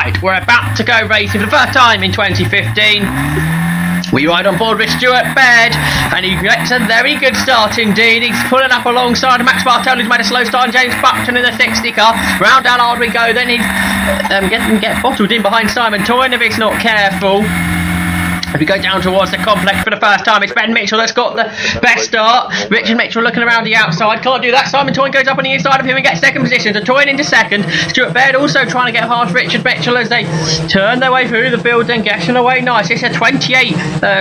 Right, we're about to go racing for the first time in 2015. We ride on board with Stuart Baird, and he gets a very good start indeed. He's pulling up alongside Max Bartel, who's made a slow start, and James Buckton in the 60 car. Round down hard we go, then he's get bottled in behind Simon Toyne if he's not careful. If we go down towards the complex for the first time, it's Ben Mitchell that's got the best start. Richard Mitchell looking around the outside, can't do that. Simon Toyne goes up on the inside of him and gets second position. So Toyne into second. Stuart Baird also trying to get past Richard Mitchell as they turn their way through the field and getting away nice. It's a 28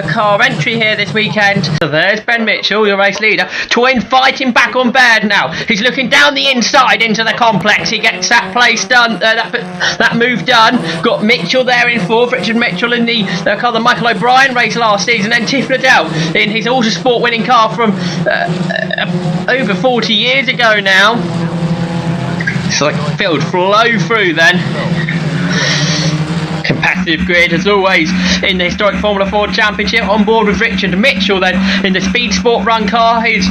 car entry here this weekend. So there's Ben Mitchell, your race leader. Toyne fighting back on Baird now. He's looking down the inside into the complex. He gets that place done, that move done. Got Mitchell there in fourth. Richard Mitchell in the car, the Michael O'Brien race last season, and Tiff Liddell in his Autosport winning car from over 40 years ago now. It's like field flow through then. Competitive grid as always in the historic Formula 4 Championship, on board with Richard Mitchell then in the Speed Sport run car. He's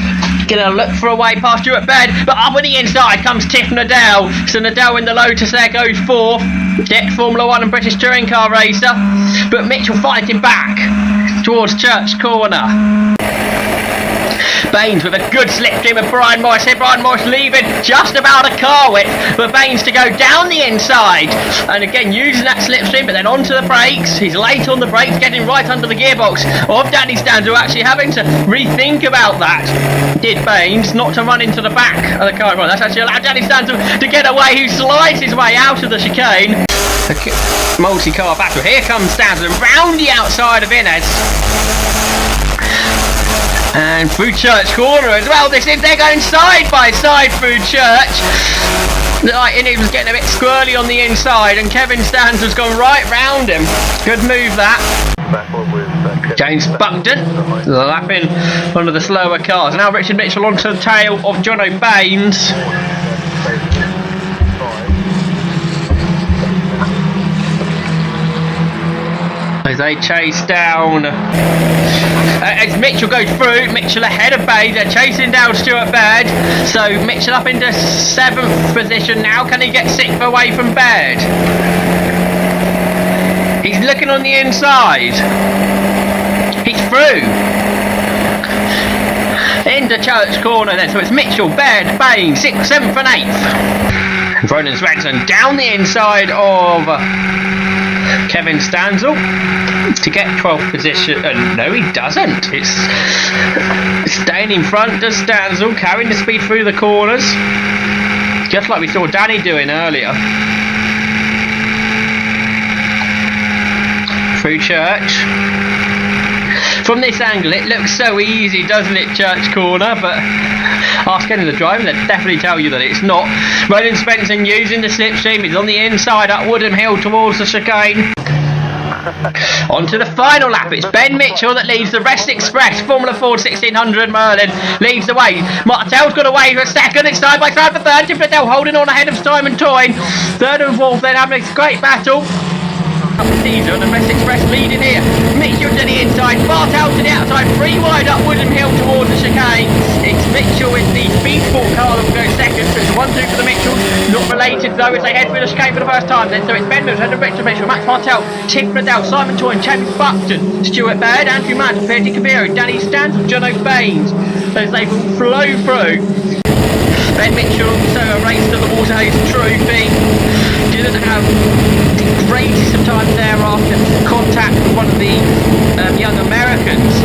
gonna look for a way past Stuart Baird, but up on the inside comes Tiff Liddell. So Liddell in the Lotus there goes fourth. Dick, Formula 1 and British touring car racer, but Mitchell fighting back towards Church Corner. Baines with a good slipstream of Brian Morris here. Brian Morris leaving just about a car width for Baines to go down the inside, and again using that slipstream, but then onto the brakes. He's late on the brakes, getting right under the gearbox of Danny Stanzel, actually having to rethink about that. Did Baines not to run into the back of the car? Well, that's actually allowed Danny Stanzel to get away, who slides his way out of the chicane. Multi-car battle. Here comes Stanzel round the outside of Inez. And through Church Corner as well. They're going side by side through Church. Like, and it was getting a bit squirrely on the inside, and Kevin Stanzel's gone right round him. Good move that. James Buckton lapping one of the slower cars. Now Richard Mitchell onto the tail of Jono Baines. As they chase down, as Mitchell goes through, Mitchell ahead of Baird. They're chasing down Stuart Baird. So Mitchell up into 7th position now. Can he get 6th away from Baird? He's looking on the inside. He's through into Church Corner then. So it's Mitchell, Baird, Baines, 6th, 7th and 8th. Ronan Svensson down the inside of Kevin Stanzel to get 12th position. No, he doesn't. It's staying in front, does Stanzel, carrying the speed through the corners, just like we saw Danny doing earlier. Through Church. From this angle, it looks so easy, doesn't it, Church Corner? But ask any of the drivers, they'll definitely tell you that it's not. Roland Spencer using the slipstream. He's on the inside up Woodham Hill towards the chicane. On to the final lap. It's Ben Mitchell that leads the Rest Express Formula 4 1600 Merlin. Leads the way. Martel's got away for a second. It's side by side for third. Tiff Liddell holding on ahead of Simon Toyne. Third and fourth then having a great battle. Caesar and the Rest Express leading here. Mitchell to the inside, Bartel to the outside, 3 wide up Woodham Hill towards the chicane. It's Mitchell in the Speed Sport car that will go second, so it's a 1-2 for the Mitchells. Not related though as they head through the chicane for the first time then. So it's Ben Mitchell, Richard Mitchell, Max Bartel, Tiff Liddell, Simon Toyne, James Buckton, Stuart Baird, Andrew Mann, Ferdy Caviero, Danny Stanzel, Jono Baines. As they will flow through. Ben Mitchell also a race to the Waterhays Trophy. Didn't have the greatest of times there after contact with one of the young Americans,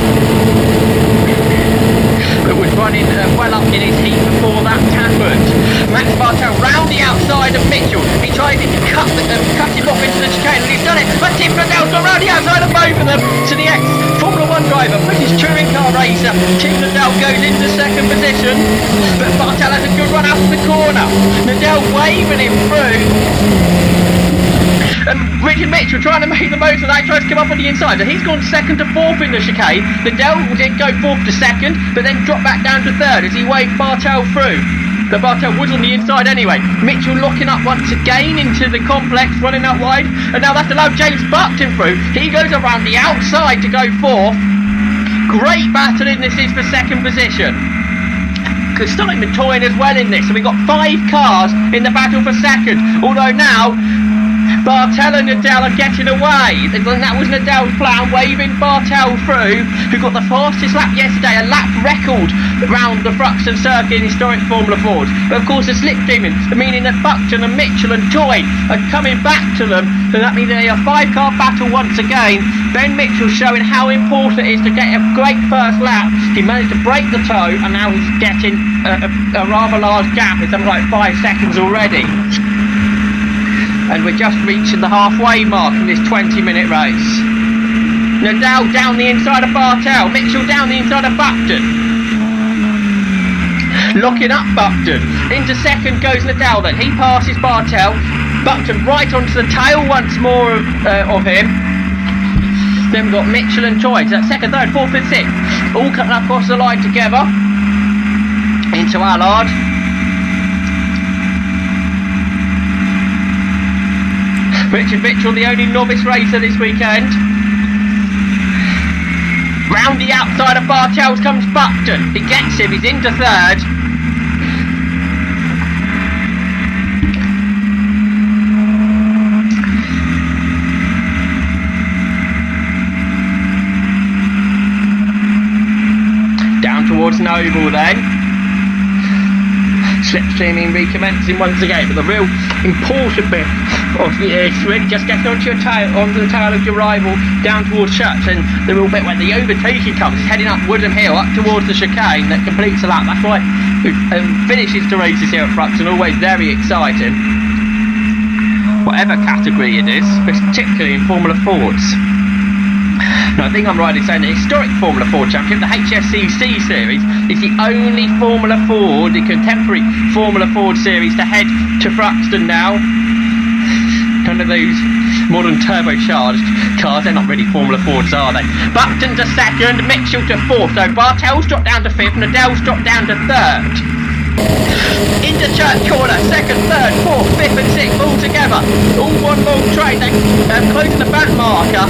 but was running well up in his heat before that happened. Max Bartel round the outside of Mitchell. He tried to cut him off into the chicane, and he's done it. But Tiff Liddell's gone round the outside of both of them to the ex-Formula 1 driver, British touring car racer. Tiff Liddell goes into second position, but Bartel has a good run out of the corner. Liddell waving him through. Richard Mitchell trying to make the most of that, tries to come up on the inside, and he's gone 2nd to 4th in the chicane. Liddell did go 4th to 2nd, but then dropped back down to 3rd as he waved Bartel through. But Bartel was on the inside anyway. Mitchell locking up once again into the complex, running out wide, and now that's allowed James Buckton through. He goes around the outside to go 4th. Great battling this is for 2nd position. Simon Toyne as well in this, so we've got 5 cars in the battle for 2nd. Although now Bartel and Nadal are getting away. And that was Nadal's plan, waving Bartel through, who got the fastest lap yesterday, a lap record round the Thruxton circuit in historic Formula Fords. But of course the slipstreaming, meaning that Buckton and Mitchell and Joy are coming back to them. So that means they are a 5-car battle once again. Ben Mitchell showing how important it is to get a great first lap. He managed to break the toe, and now he's getting a rather large gap. It's something like 5 seconds already. And we're just reaching the halfway mark in this 20-minute race. Nadal down the inside of Bartel. Mitchell down the inside of Buckton. Locking up Buckton. Into second goes Nadal then. He passes Bartel. Buckton right onto the tail once more of him. Then we've got Mitchell and Choi. So that's second, third, fourth and sixth. All coming across the line together. Into Allard. Richard Mitchell, the only novice racer this weekend. Round the outside of Bartels comes Buckton. He gets him, he's into third. Down towards Noble then. Slipstreaming recommencing once again, but the real important bit of it's really just getting onto the tail of your rival down towards Church, and the real bit when the overtaking comes, heading up Woodham Hill up towards the chicane that completes the lap. That's why finishes to races here at Thruxton always very exciting, whatever category it is, particularly in Formula Fords. Now, I think I'm right in saying the historic Formula Ford Championship, the HSCC Series, is the only Formula Ford, the contemporary Formula Ford Series to head to Thruxton now. None of those modern turbocharged cars, they're not really Formula Fords, are they? Buckton to second, Mitchell to fourth, so Bartel's dropped down to fifth, Nadal's dropped down to third. Into Church Corner, second, third, fourth, fifth and sixth all together. All one long train, they're closing the back marker.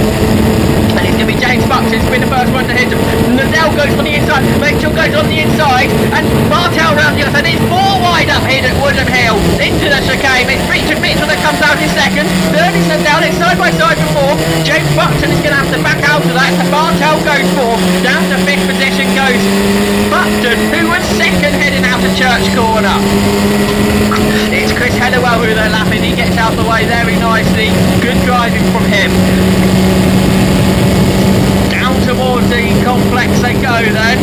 And it's going to be James Buckton's been the first one to hit him. Nadal goes on the inside, Mitchell goes on the inside, and Bartel round the other side. It's 4 wide up here at Woodham Hill. Into the chicane, it's Richard Mitchell that comes out in second. Third is Nadal, it's side by side for fourth. James Buckton is going to have to back out of that. Bartel goes fourth. Down to fifth position goes Buckton, who was second heading out to Church Corner. It's Chris Hellewell who they're lapping. He gets out the way very nicely. Good driving from him. Towards the complex they go then.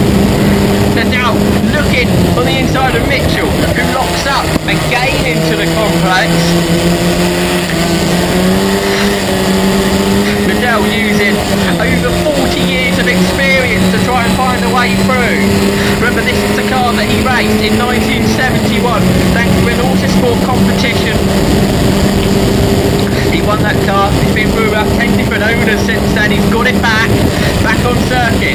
Nadal looking on the inside of Mitchell, who locks up again into the complex. Nadal using over 40 years of experience to try and find a way through. Remember, this is the car that he raced in 1971 thanks to an autosport competition. He won that car, he's been through about 10 different owners since then, he's got it back on circuit.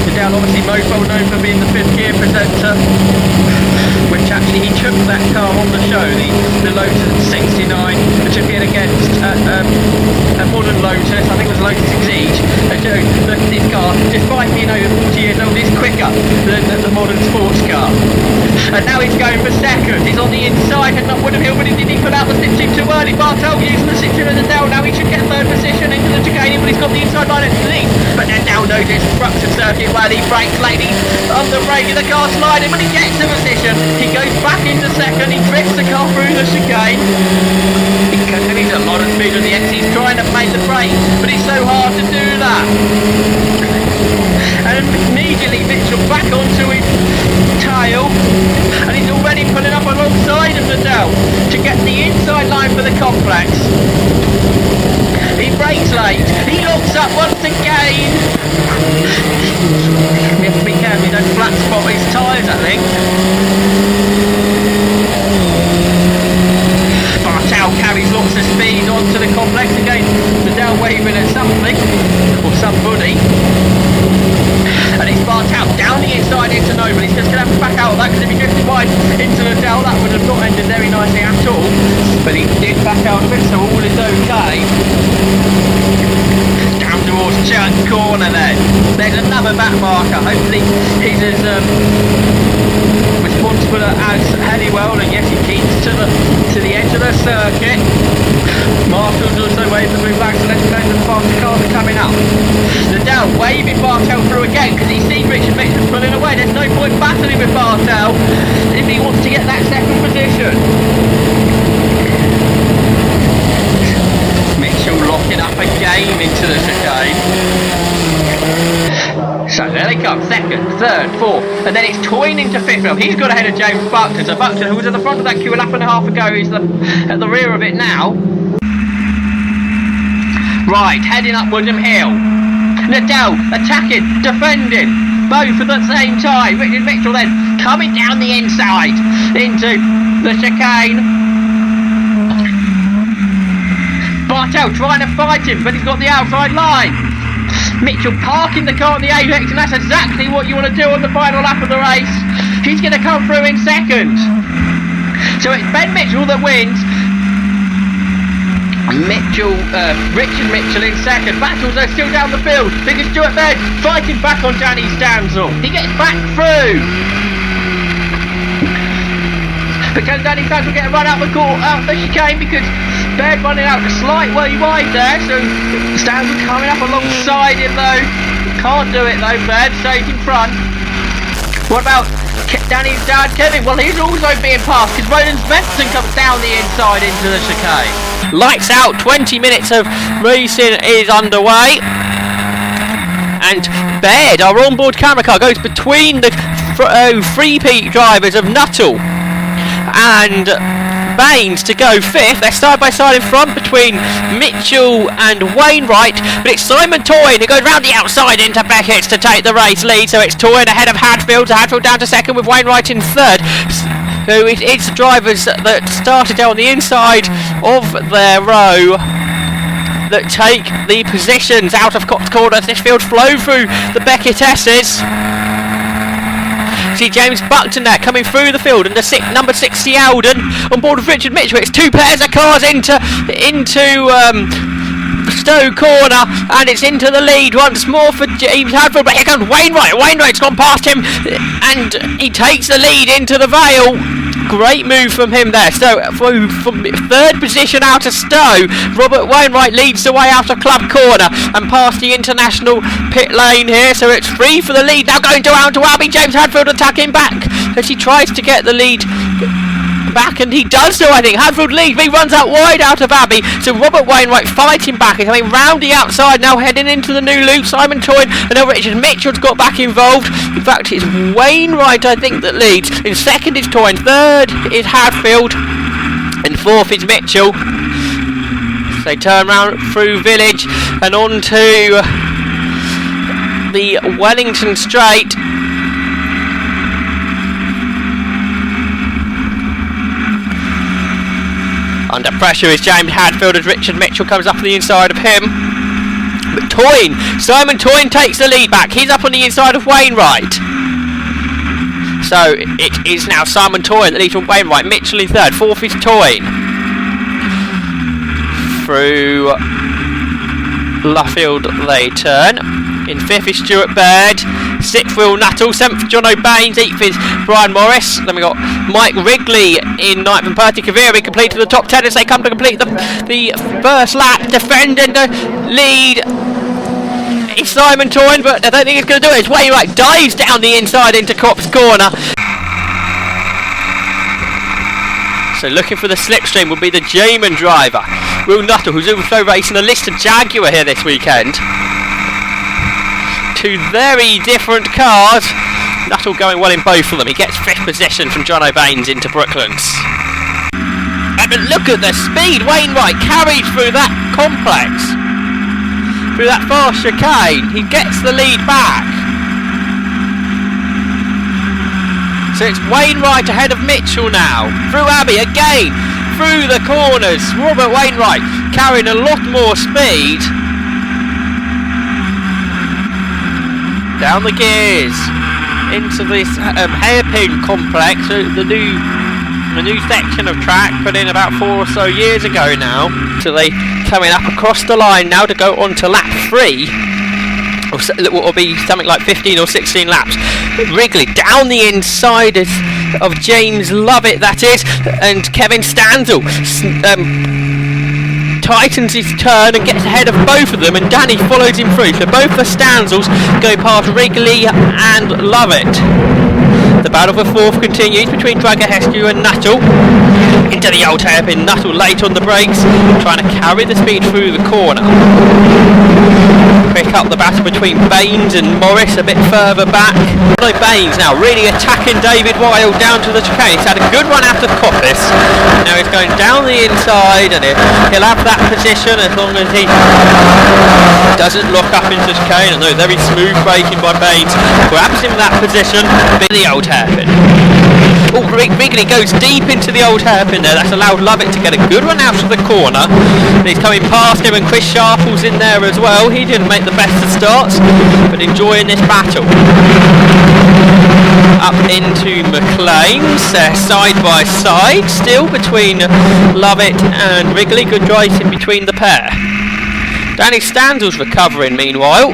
Nadal obviously most well known for being the fifth gear presenter, which actually he took that car on the show, the Lotus 69, which appeared against a modern Lotus, I think it was Lotus Exige, and showed that this car, despite being over 40 years old, is quicker than the modern sports car. And now he's going for second. He's on the inside and not Woodham Hill, but he didn't put out the slipstream too early. Bartel using the slipstream of Nadal. Now he should get third position into the chicane, but he's got the inside line at the lead. But Nadal knows it's Thruxton circuit well. He brakes late. He's under brake, the car sliding, but he gets the position. He goes back into second. He drifts the car through the chicane. He needs a lot of speed on the X. He's trying to play the brake, but it's so hard to do that. And immediately Mitchell back onto his tail, and he's already pulling up alongside of Nadal to get the inside line for the complex. He brakes late, he locks up once again. We have to be careful, he don't flat spot his tyres, I think. Bartel carries lots of speed onto the complex again. Nadal waving at something, or somebody. And it's Bartel down the inside into Noble. He's just going to have to back out of that, because if he drifted wide into Nadal, that would have not ended very nicely at all. But he did back out of it, so all is okay. Down towards church corner then. There's another back marker. Hopefully he's as responsible as Hellywell, and yes, he keeps to the edge of the circuit. Marshall's also waving to move back, so let's go to the faster cars are coming up. Liddell waving Bartel through again because he sees Richard Mitchell's pulling away. There's no point battling with Bartel if he wants to get that second position. Mitchell locking up again into the chicane. So there they come, second, third, fourth, and then it's Toyne into fifth. Well, he's got ahead of James Buckton, so Buckton, who was at the front of that queue a lap and a half ago, is at the rear of it now. Right, heading up Woodham Hill. Liddell attacking, defending, both at the same time. Richard Mitchell then coming down the inside into the chicane. Bartel trying to fight him, but he's got the outside line. Mitchell parking the car on the apex, and that's exactly what you want to do on the final lap of the race. He's going to come through in second. So it's Ben Mitchell that wins. Richard Mitchell in second. Battles are still down the field. Because Stuart Baird fighting back on Danny Stanzel. He gets back through. But can Danny Stanzel get a run out the chicane? Because Baird running out a slight way wide there, so Stanzel coming up alongside him though. Can't do it though, Baird stays in front. What about Danny's dad, Kevin? Well, he's also being passed because Roland Svensson comes down the inside into the chicane. Lights out, 20 minutes of racing is underway. And Baird, our onboard camera car, goes between the three-peat drivers of Nuttall and Baines to go fifth. They're side by side in front between Mitchell and Wainwright, but it's Simon Toyne who goes round the outside into Beckett's to take the race lead. So it's Toyne ahead of Hadfield, Hadfield down to second with Wainwright in third. So it's the drivers that started on the inside of their row that take the positions out of Cox Corner. This field flow through the Beckett-S's. See James Buckton there coming through the field, and the number 60 Alden on board with Richard Mitchell. It's two pairs of cars into Stowe Corner, and it's into the lead once more for James Hadfield. But here comes Wainwright. Wainwright's gone past him, and he takes the lead into the Vale. Great move from him there. So from third position out of Stowe, Robert Wainwright leads the way out of Club Corner and past the international pit lane here. So it's free for the lead now, going down to Abbey. James Hadfield attacking back as he tries to get the lead back, and he does so. I think Hadfield leads, but he runs out wide out of Abbey. So Robert Wainwright fighting back, he's coming round the outside now, heading into the new loop. Simon Toyne and now Richard Mitchell's got back involved. In fact, it's Wainwright I think that leads. In second is Toyne, third is Hadfield, and fourth is Mitchell. So they turn round through Village and on to the Wellington Straight. Under pressure is James Hadfield as Richard Mitchell comes up on the inside of him. But Simon Toyne takes the lead back. He's up on the inside of Wainwright. So it is now Simon Toyne that leads from Wainwright. Mitchell in third. Fourth is Toyne. Through Luffield they turn. In fifth is Stuart Baird. Sixth Will Nuttall. Seventh John O'Baines. Eighth is Brian Morris. Then we got Mike Wrigley in ninth, and Perty Kaviri completed the top 10 as they come to complete the first lap. Defending the lead is Simon Toyne, but I don't think he's going to do it. It's Wainwright dives down the inside into Cops Corner. So looking for the slipstream will be the German driver, Will Nuttall, who's also racing a Lister Jaguar here this weekend. Two very different cars. Nuttall going well in both of them. He gets fifth position from John O'Baines into Brooklands. But look at the speed. Wainwright carried through that complex, through that fast chicane. He gets the lead back. So it's Wainwright ahead of Mitchell now. Through Abbey again. Through the corners. Robert Wainwright carrying a lot more speed. Down the gears into this hairpin complex, the new section of track put in about 4 or so years ago now. So they coming up across the line now to go on to lap 3 will be something like 15 or 16 laps. Wrigley down the inside of James Lovett, that is, and Kevin Stanzel tightens his turn and gets ahead of both of them, and Danny follows him through. So both the Stanzels go past Wrigley and Lovett. The battle for fourth continues between Dragahescu and Nuttall. Into the old hairpin, Nuttall late on the brakes, trying to carry the speed through the corner. Pick up the battle between Baines and Morris a bit further back. Baines now really attacking David Wild down to the chicane. He's had a good run out of Coppice. Now he's going down the inside, and he'll have that position as long as he doesn't lock up into the chicane. And no, very smooth braking by Baines grabs him that position. The old hairpin. Oh, Wrigley goes deep into the old hairpin there. That's allowed Lovett to get a good run out of the corner. And he's coming past him, and Chris Sharple's in there as well. He didn't make the best of starts, but enjoying this battle. Up into McLean's, side by side, still between Lovett and Wrigley. Good racing between the pair. Danny Stanzel's recovering meanwhile.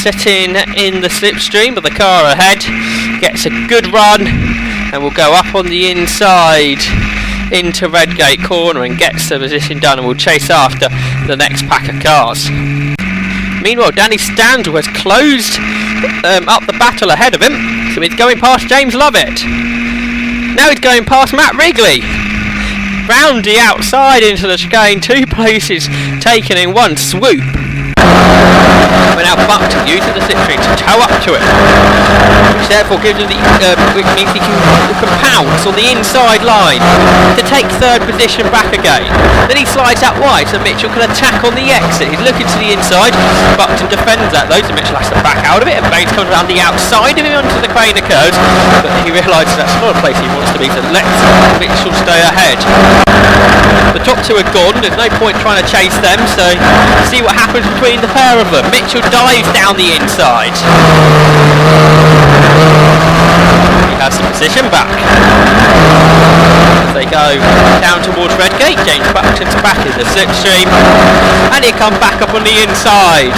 Sitting in the slipstream, but the car ahead gets a good run and will go up on the inside into Redgate corner and gets the position done, and will chase after the next pack of cars. Meanwhile, Danny Stanzel has closed up the battle ahead of him, so he's going past James Lovett. Now he's going past Matt Wrigley. Round the outside into the chicane, 2 places taken in one swoop. We're now Buckton using the slipstream to tow up to it, which therefore gives him which means he can pounce on the inside line to take third position back again. Then he slides out wide so Mitchell can attack on the exit. He's looking to the inside. Buckton defends that though, so Mitchell has to back out of it, and Baines comes around the outside of him onto the crane curves, but he realises that's not a place he wants to be, so lets Mitchell stay ahead. The top 2 are gone, there's no point trying to chase them, so see what happens between the pair of them. Mitchell dives down the inside. He has the position back. As they go down towards Redgate, James Buckton's back in the slipstream, and he comes back up on the inside.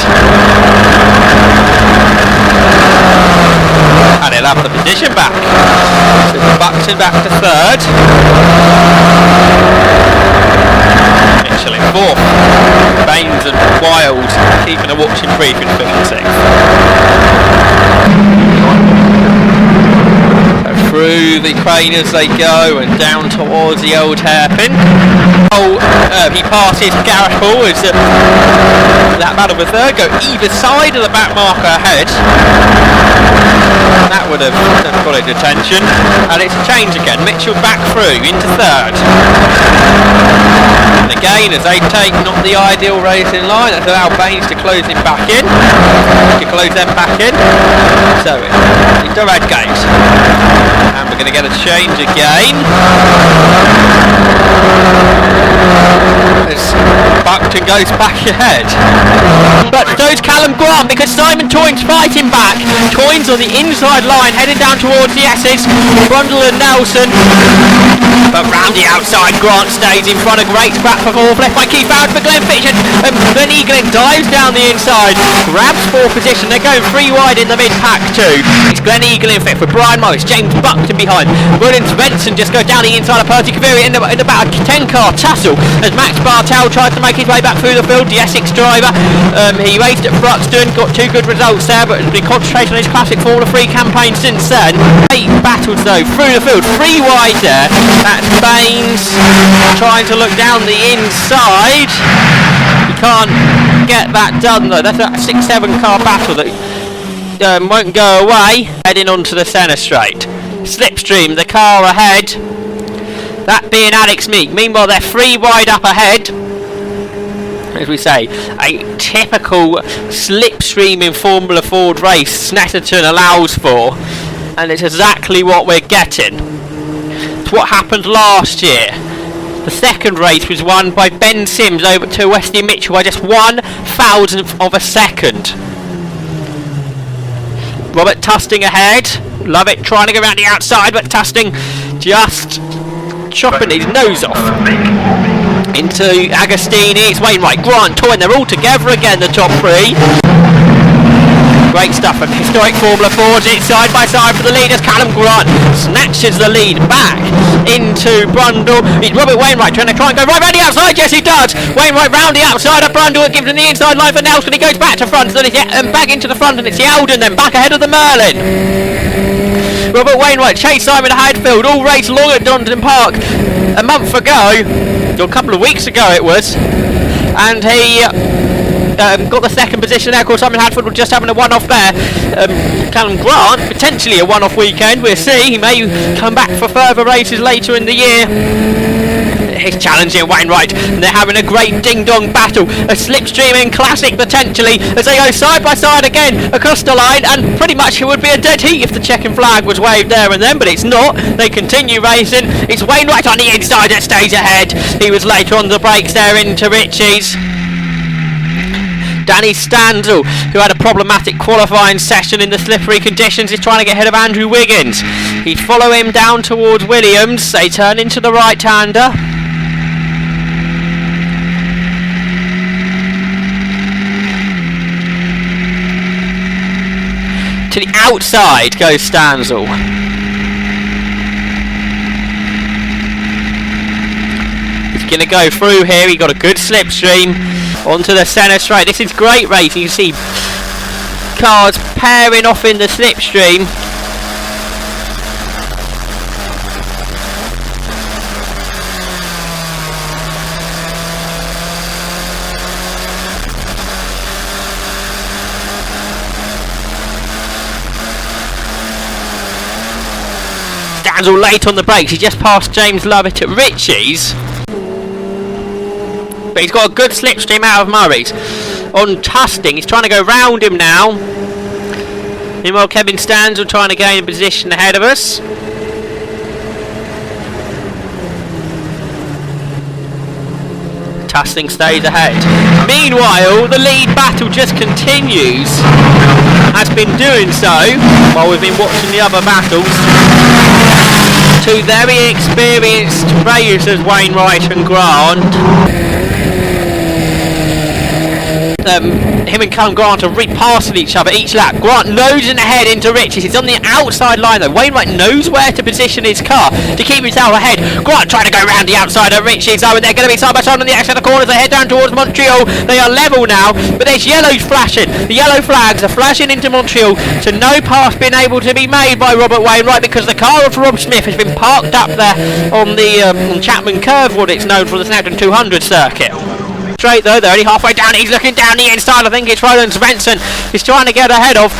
And he'll have the position back. So Buckton back to third. Mitchell in fourth. Baines and Wild keeping a watching brief in 5th and 6th. Through the crane as they go and down towards the old hairpin. He passes Gareth Hall as that battle for third, go either side of the back marker ahead. That would have got his attention, and it's a change again. Mitchell back through into third. And again, as they take not the ideal racing line, that's allowed Baines to close him back in. To close them back in. So into Redgate. And we're going to get a change again. As Buckton goes back ahead. But so's Callum Grant, because Simon Toyne's fighting back. Toyne's on the inside line, heading down towards the S's. Brundle and Nelson. But round the outside, Grant stays in front. A great scrap for fourth, left by Keith Barrett for Glenn Fitch. And Glenn Eaglin dives down the inside, grabs 4th position. They're going 3 wide in the mid-pack too. It's Glenn Eaglin 5th with Brian Morris, James Buckton behind. William Svensson just goes down the inside of Percy Kaviri in about a 10-car tussle as Max Bartel tries to make his way back through the field. The Essex driver, he raced at Bruxton, got 2 good results there, but has been concentrating on his Classic Formula 3 campaign since then. 8 battles though through the field, 3 wide there. That's Baines trying to look down the inside. He can't get that done though. That's a 6-7 car battle that won't go away. Heading onto the centre straight. Slipstream, the car ahead. That being Alex Meek. Meanwhile, they're 3 wide up ahead. As we say, a typical slipstream in Formula Ford race Snetterton allows for, and it's exactly what we're getting. It's what happened last year. The second race was won by Ben Sims over to Wesley Mitchell by just 1/1000th of a second. Robert Tusting ahead. Lovett trying to go around the outside, but Tusting just chopping his nose off. into Agostini. It's Wainwright, Grant, Toyn. They're all together again, the top three. Great stuff from historic Formula 4s. It's side by side for the leaders. Callum Grant snatches the lead back into Brundle. It's Robert Wainwright trying to try and go right round the outside. Yes, he does. Wainwright round the outside of Brundle. It gives him the inside line for Nelson. He goes back to front. So and back into the front, and it's Yeldon then back ahead of the Merlin. Robert Wainwright chased Simon Hadfield all race long at Donington Park a month ago, or a couple of weeks ago it was, and he got the second position there. Of course, Simon Hadfield was just having a one-off there. Callum Grant, potentially a one-off weekend. We'll see. He may come back for further races later in the year. He's challenging Wainwright, and they're having a great ding-dong battle. A slipstreaming classic, potentially, as they go side by side again across the line, and pretty much it would be a dead heat if the checking flag was waved there and then, but it's not. They continue racing. It's Wainwright on the inside that stays ahead. He was later on the brakes there into Ritchie's. Danny Stanzel, who had a problematic qualifying session in the slippery conditions, is trying to get ahead of Andrew Wiggins. He'd follow him down towards Williams. They turn into the right-hander. To the outside goes Stanzel. He's going to go through here. He got a good slipstream onto the centre straight. This is great racing. You see cars pairing off in the slipstream. All late on the brakes. He just passed James Lovett at Ritchie's, but he's got a good slipstream out of Murray's. On Tusting, he's trying to go round him now. Meanwhile, Kevin Stanzel trying to gain a position ahead of us. Tusting stays ahead. Meanwhile, the lead battle just continues. Has been doing so while we've been watching the other battles. Two very experienced racers, Wainwright and Grant. Him and Callum Grant are repassing each other each lap. Grant nosing ahead into Ritchie's. He's on the outside line though. Wainwright knows where to position his car to keep himself ahead. Grant trying to go round the outside of Ritchie's though, and they're going to be side by side on the outside of the corners. They head down towards Montreal. They are level now, but there's yellows flashing. The yellow flags are flashing into Montreal, so no pass being able to be made by Robert Wainwright because the car of Rob Smith has been parked up there on the Chapman Curve, what it's known for, the Snapton 200 circuit. Straight though, they're only halfway down. He's looking down the inside. I think it's Roland Svensson he's trying to get ahead of,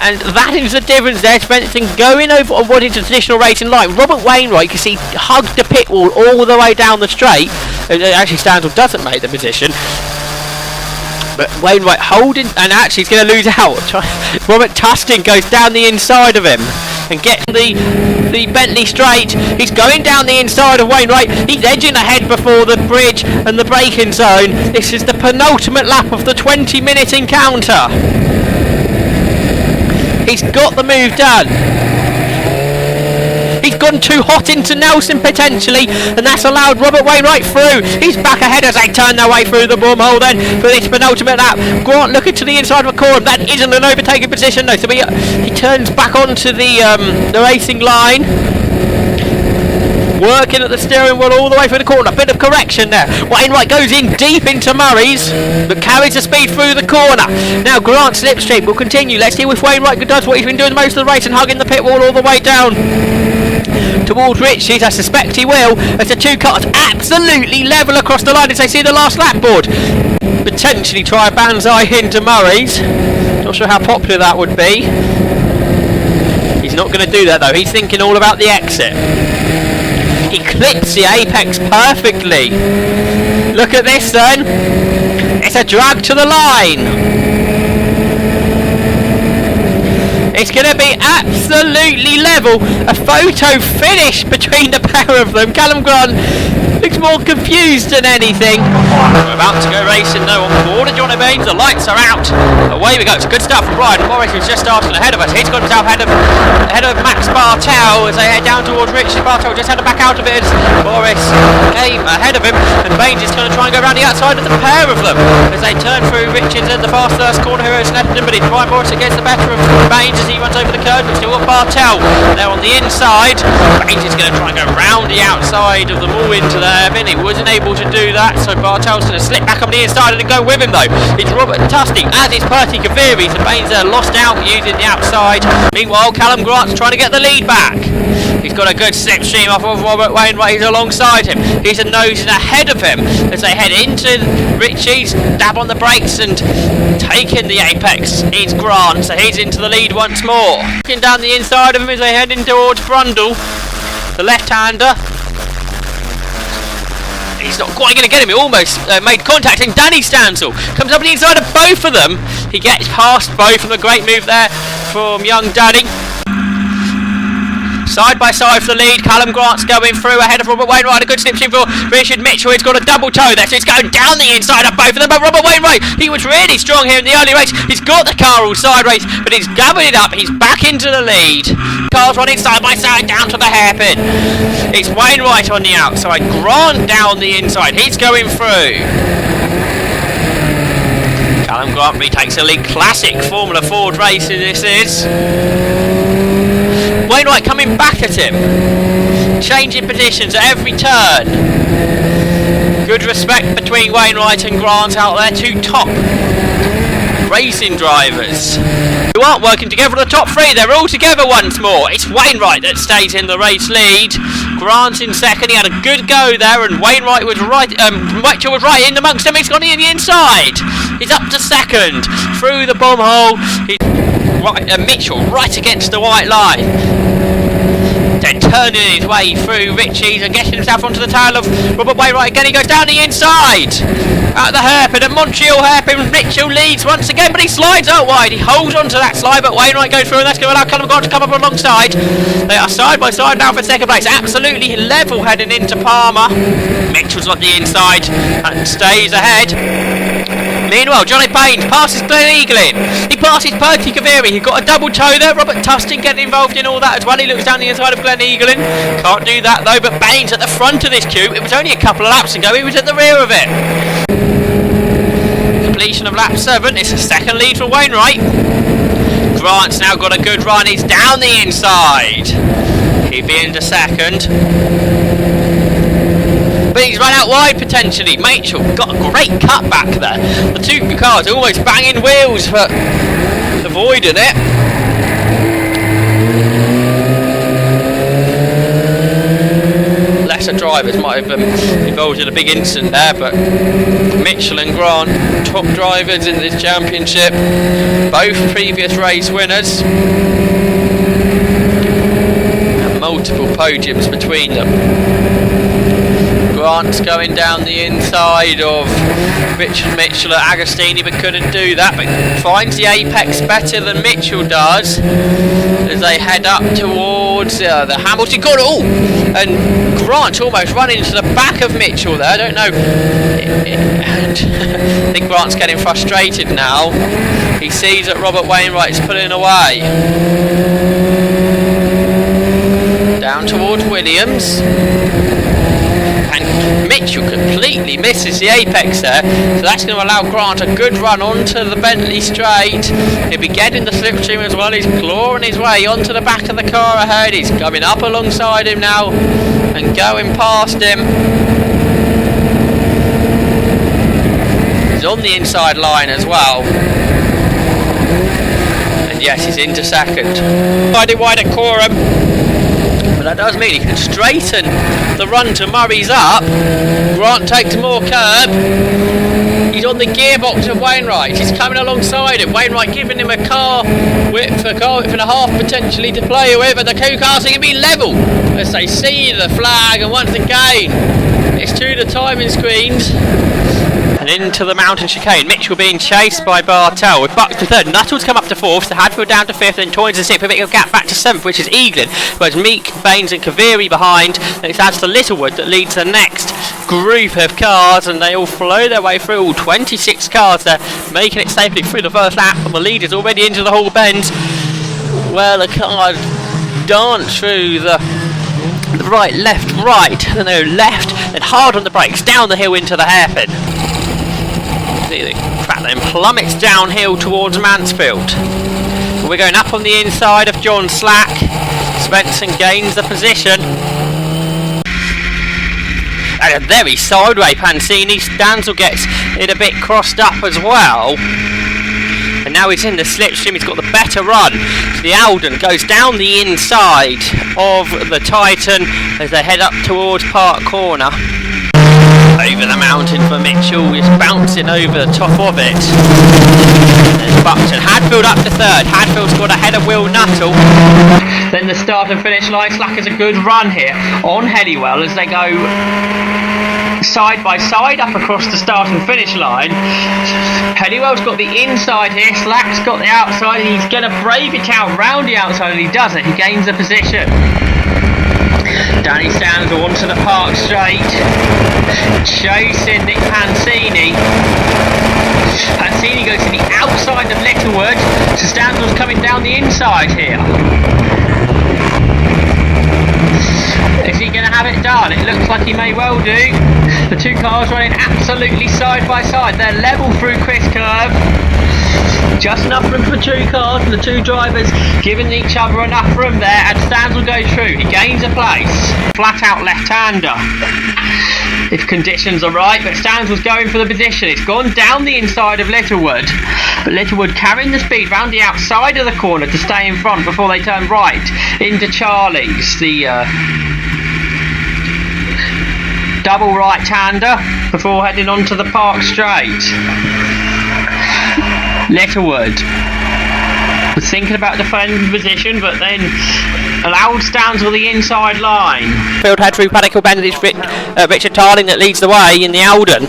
and that is the difference there. Svensson going over on what is a traditional racing line. Robert Wainwright, you see, hugged the pit wall all the way down the straight. Actually, Stanzel doesn't make the position, but Wainwright holding, and actually he's going to lose out. Robert Tustin goes down the inside of him and gets the Bentley straight. He's going down the inside of Wainwright. He's edging ahead before the bridge and the braking zone. This is the penultimate lap of the 20-minute encounter. He's got the move done. He's gone too hot into Nelson potentially, and that's allowed Robert Wainwright through. He's back ahead as they turn their way through the wormhole then for this penultimate lap. Grant looking to the inside of a corner. That isn't an overtaking position though, so he turns back onto the racing line. Working at the steering wheel all the way through the corner. A bit of correction there. Wainwright goes in deep into Murray's, but carries the speed through the corner. Now Grant's slipstream will continue. Let's see if Wainwright does what he's been doing most of the race and hugging the pit wall all the way down towards Ritchie's. I suspect he will, as the two cars absolutely level across the line as they see the last lap board. Potentially try a banzai into Murray's. Not sure how popular that would be. He's not going to do that though. He's thinking all about the exit. He clips the apex perfectly. Look at this then. It's a drag to the line. It's going to be absolutely level. A photo finish between the pair of them. Callum Grant looks more confused than anything. We're about to go racing though on board of Johnny Baines. The lights are out. Away we go. It's good stuff from Brian Morris, who's just started ahead of us. He's got himself ahead of Max Bartel as they head down towards Richard. Bartel just had to back out a bit as Morris came ahead of him, and Baines is going to try and go around the outside of the pair of them as they turn through Richards at the fast first corner. Who has left him, but it's Brian Morris that gets the better of Baines as he runs over the curve. But still got Bartel there on the inside. Baines is going to try and go round the outside of them all into there. He wasn't able to do that, so Bartel's going to slip back on the inside and go with him though. It's Robert Tusting, as is Perty Kaviri, so Baines lost out using the outside. Meanwhile, Callum Grant's trying to get the lead back. He's got a good slipstream off of Robert Wainwright. He's alongside him. He's a nosing ahead of him as they head into Ritchie's, dab on the brakes and taking the apex. It's Grant, so he's into the lead once more. Looking down the inside of him as they head in towards Brundle, the left-hander. He's not quite going to get him. He almost made contact, and Danny Stansel comes up on the inside of both of them. He gets past both of them. A great move there from young Danny. Side by side for the lead. Callum Grant's going through ahead of Robert Wainwright. A good slipstream for Richard Mitchell. He's got a double toe there, so it's going down the inside of both of them. But Robert Wainwright, he was really strong here in the early race. He's got the car all sideways, but he's gathered it up. He's back into the lead. Cars running side by side down to the hairpin. It's Wainwright on the outside. Grant down the inside. He's going through. Callum Grant retakes the lead. Classic Formula Ford racing this is. Wainwright coming back at him, changing positions at every turn. Good respect between Wainwright and Grant out there, two top racing drivers who aren't working together in the top three. They're all together once more. It's Wainwright that stays in the race lead. Grant in second. He had a good go there, and Wainwright was right. Mitchell was right in amongst them. He's gone in the inside. He's up to second through the bomb hole. Mitchell right against the white line. Then turning his way through Ritchie's and getting himself onto the tail of Robert Wainwright again. He goes down the inside. Out the hairpin, and Montreal hairpin. Mitchell leads once again, but he slides out wide. He holds onto that slide, but Wainwright goes through, and that's going to allow Callum Grant to come up alongside. They are side by side now for second place. Absolutely level heading into Palmer. Mitchell's on the inside and stays ahead. Meanwhile, Johnny Baines passes Glenn Eaglin. He passes Perky Kaviri. He got a double toe there. Robert Tustin getting involved in all that as well. He looks down the inside of Glenn Eaglin. Can't do that though, but Baines at the front of this queue. It was only a couple of laps ago. He was at the rear of it. Completion of lap 7. It's a second lead for Wainwright. Grant's now got a good run. He's down the inside. He'd be into second. But he's run out wide potentially. Mitchell got a great cut back there. The two cars are almost banging wheels for avoiding it. Lesser drivers might have involved in a big incident there, but Mitchell and Grant, top drivers in this championship, both previous race winners, and multiple podiums between them. Grant's going down the inside of Richard Mitchell at Agostini, but couldn't do that, but finds the apex better than Mitchell does as they head up towards the Hamilton corner. Oh, and Grant almost running into the back of Mitchell there. I don't know, and I think Grant's getting frustrated now. He sees that Robert Wainwright's pulling away. Down towards Williams. And Mitchell completely misses the apex there, so that's going to allow Grant a good run onto the Bentley straight. He'll be getting the slipstream as well. He's clawing his way onto the back of the car ahead. He's coming up alongside him now and going past him. He's on the inside line as well. And yes, he's into second. Wide at Coram. But that does mean he can straighten the run to Murray's up. Grant takes more curb. He's on the gearbox of Wainwright. He's coming alongside him. Wainwright giving him a car width and a half potentially to play with. And the two cars are going to be level as they see the flag. And once again, it's to the timing screens. And into the mountain chicane. Mitchell being chased by Bartel with Buck to third. Nuttall's come up to fourth. So Hadfield down to fifth. And Toynes to sixth. A bit of a gap back to seventh, which is Eaglin. Whereas Meek, Baines and Kaviri behind. And it's as to Littlewood that leads the next group of cars, and they all flow their way through. All 26 cars there, making it safely through the first lap, and the lead is already into the whole bend. Well, the cars dance through the right, left, right, then they go left, then hard on the brakes, down the hill into the hairpin. The track then plummets downhill towards Mansfield. We're going up on the inside of John Slack. Svensson gains the position. And a very sideway Pansini. Stanzel gets it a bit crossed up as well. And now he's in the slipstream, he's got the better run. So the Alden goes down the inside of the Titan as they head up towards Park Corner. Over the mountain for Mitchell, is bouncing over the top of it. There's Buxton. Hadfield up to third. Hadfield's got ahead of Will Nuttall. Then the start and finish line. Slack has a good run here on Headywell as they go side by side up across the start and finish line. Headywell's got the inside here, Slack's got the outside, and he's going to brave it out round the outside, and he does it. He gains the position. Danny Stanzel onto the Park Straight, chasing Nick Pansini. Pansini goes to the outside of Littlewood, so Stanzel's coming down the inside here. Is he going to have it done? It looks like he may well do. The two cars running absolutely side by side. They're level through Chris Curve. Just enough room for two cars, and the two drivers giving each other enough room there, and Stanzel goes through. He gains a place. Flat out left-hander, if conditions are right, but Stanzel's going for the position. It's gone down the inside of Littlewood, but Littlewood carrying the speed round the outside of the corner to stay in front before they turn right into Charlie's, the double right-hander, before heading onto the Park Straight. Littlewood was thinking about defending position, but then allowed Stanzel the inside line. Field head through Paddock Hill Bend, and it's Richard Tarling that leads the way in the Alden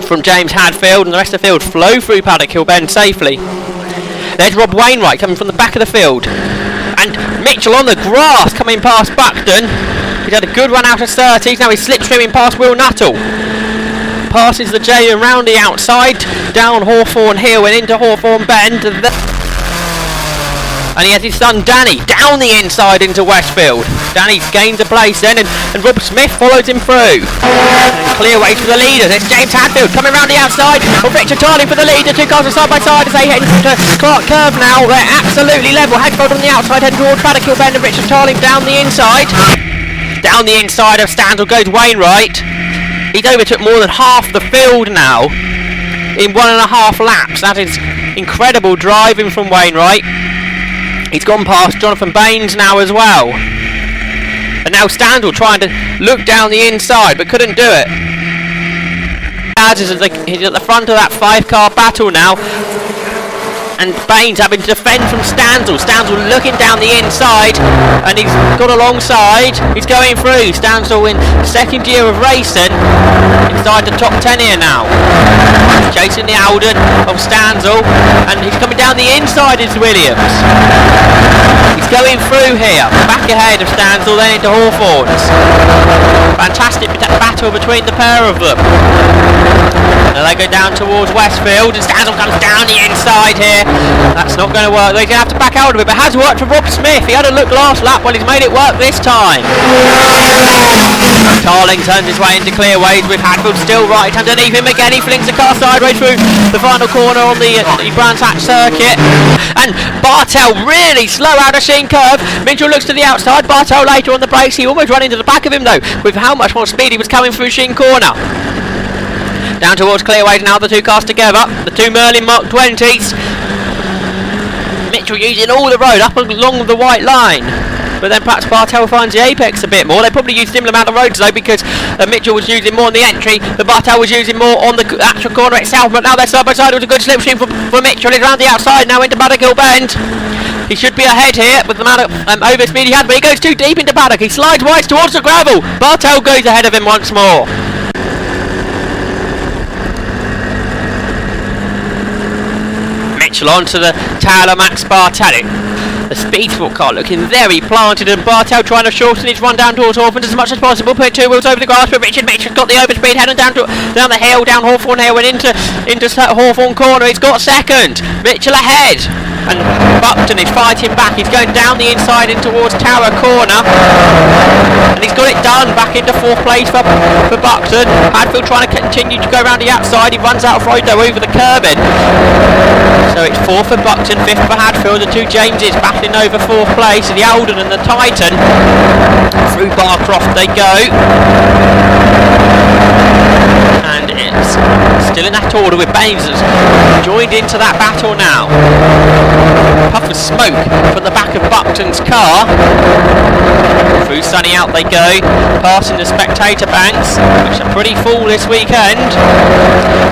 from James Hadfield, and the rest of the field flow through Paddock Hill Bend safely. There's Rob Wainwright coming from the back of the field, and Mitchell on the grass coming past Buckton. He's had a good run out of 30s, now he's slipstreaming past Will Nuttall. Passes the J and round the outside, down Hawthorne Hill and into Hawthorne Bend. And he has his son Danny down the inside into Westfield. Danny gains a place then, and Rob Smith follows him through. And clear ways for the leaders. It's James Hadfield coming round the outside of Richard Tarling for the lead. The two cars are side by side as they head into Clark Curve now. They're absolutely level. Hadfield on the outside heading towards Paddock Hill Bend, and Richard Tarling down the inside. Down the inside of Stanzel goes Wainwright. He's overtook more than half the field now in 1.5 laps. That is incredible driving from Wainwright. He's gone past Jonathan Baines now as well. And now Stanzel trying to look down the inside but couldn't do it. He's at the front of that 5-car battle now. And Baines having to defend from Stanzel. Stanzel looking down the inside, and he's got alongside. He's going through. Stanzel in second year of racing, inside the top 10 here now. He's chasing the Alden of Stanzel, and he's coming down the inside is Williams. He's going through here, back ahead of Stanzel, then into Hawthorne's. Fantastic battle between the pair of them. Now they go down towards Westfield, and Stanzel comes down the inside here. That's not going to work. They're going to have to back out of it, but it has worked for Rob Smith. He had a look last lap, well, he's made it work this time. Tarling turns his way into clear ways with Hadfield still right underneath him again. He flings the car sideways through the final corner on the Brands Hatch circuit. And Bartel really slow out of Sheen Curve. Mitchell looks to the outside. Bartel later on the brakes. He almost ran into the back of him though, with how much more speed he was coming through Sheen Corner. Down towards Clearways now, the two cars together. The two Merlin Mark 20s. Mitchell using all the road up along the white line. But then perhaps Bartel finds the apex a bit more. They probably used a similar amount of roads though, because Mitchell was using more on the entry, but Bartel was using more on the actual corner itself. But now they're side by side. It was a good slipstream for Mitchell. He's around the outside now into Paddock Hill Bend. He should be ahead here with the amount of overspeed he had, but he goes too deep into Paddock. He slides wide towards the gravel. Bartel goes ahead of him once more. Mitchell onto the tail of Max Bartelli. The Speed Sport car looking very planted, and Bartel trying to shorten his run down towards Hawthorne as much as possible, put 2 wheels over the grass, but Richard's got the overspeed heading down the hill, down Hawthorne Hill and into Hawthorne corner. He's got second, Mitchell ahead, and Buckton is fighting back. He's going down the inside in towards Tower corner, and he's got it done, back into 4th place for Buckton. Hadfield trying to continue to go around the outside. He runs out of road though over the curbing, so it's 4th for Buckton, 5th for Hadfield. The 2 Jameses battling over 4th place, the Alden and the Titan. Through Barcroft they go, and it's still in that order with Baines has joined into that battle now. Puff of smoke from the back of Buckton's car. Through Sunny out they go, passing the spectator banks, which are pretty full this weekend.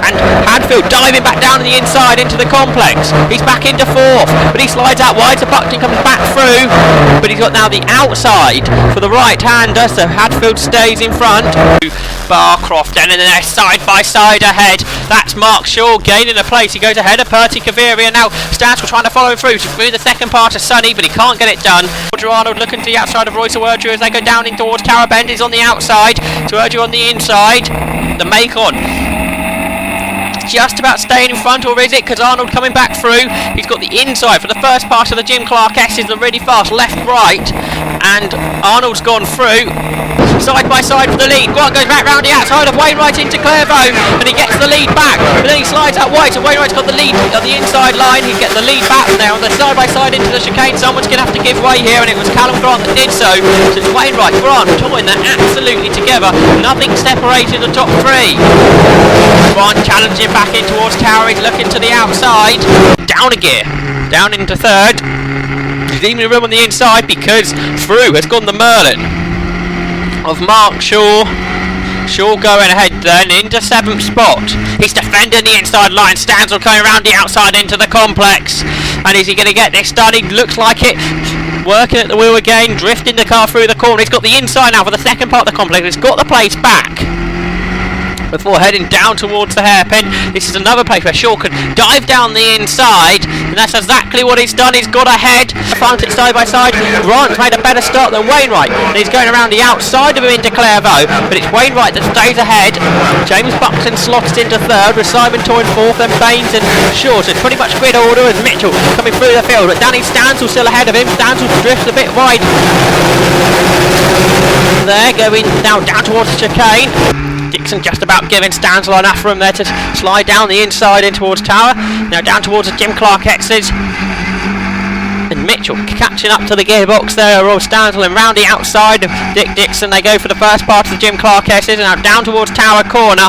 And Hadfield diving back down the inside into the complex. He's back into 4th, but he slides out wide, so Buckton comes back through, but he's got now the outside for the right-hander, so Hadfield stays in front. Barcroft and then they're side by side ahead. That's Mark Shaw gaining a place. He goes ahead of Perty Caviria now. Stansell trying to follow him through the second part of Sunny, but he can't get it done. Roger Arnold looking to the outside of Royce Urdu as they go down in towards Carabend. He's on the outside, to Urdu on the inside. The Macon just about staying in front, or is it? Because Arnold coming back through. He's got the inside for the first part of the Jim Clark S's, the really fast left right, and Arnold's gone through. Side by side for the lead. Grant goes back round the outside of Wainwright into Clairvaux, and he gets the lead back, but then he slides out wide, so Wainwright's got the lead on the inside line. He gets the lead back now on the side by side into the chicane. Someone's going to have to give way here, and it was Callum Grant that did so. So it's Wainwright, Grant toying that absolutely together. Nothing separating the top 3. Grant challenging back in towards Tower. He's looking to the outside. Down a gear, down into 3rd. There's even room on the inside because through has gone the Merlin of Mark Shaw. Shaw going ahead then into 7th spot. He's defending the inside line. Stansell coming around the outside into the complex. And is he going to get this done? He looks like it. Working at the wheel again, drifting the car through the corner. He's got the inside now for the second part of the complex. He's got the place back before heading down towards the hairpin. This is another place where Shaw can dive down the inside, and that's exactly what he's done. He's got ahead, found it side by side. Grant's made a better start than Wainwright, and he's going around the outside of him into Clairvaux, but it's Wainwright that stays ahead. James Buckton slots into 3rd, with Simon Toy in 4th, and Baines and Shaw. So pretty much grid order as Mitchell coming through the field, but Danny Stansell still ahead of him. Stansell drifts a bit wide there, going now down towards the chicane. Dixon just about giving Stansell enough room there to slide down the inside in towards Tower. Now down towards the Jim Clark X's. And Mitchell catching up to the gearbox there, Roy Stansell, and round the outside of Dick Dixon they go for the first part of the Jim Clark S's, and now down towards Tower corner.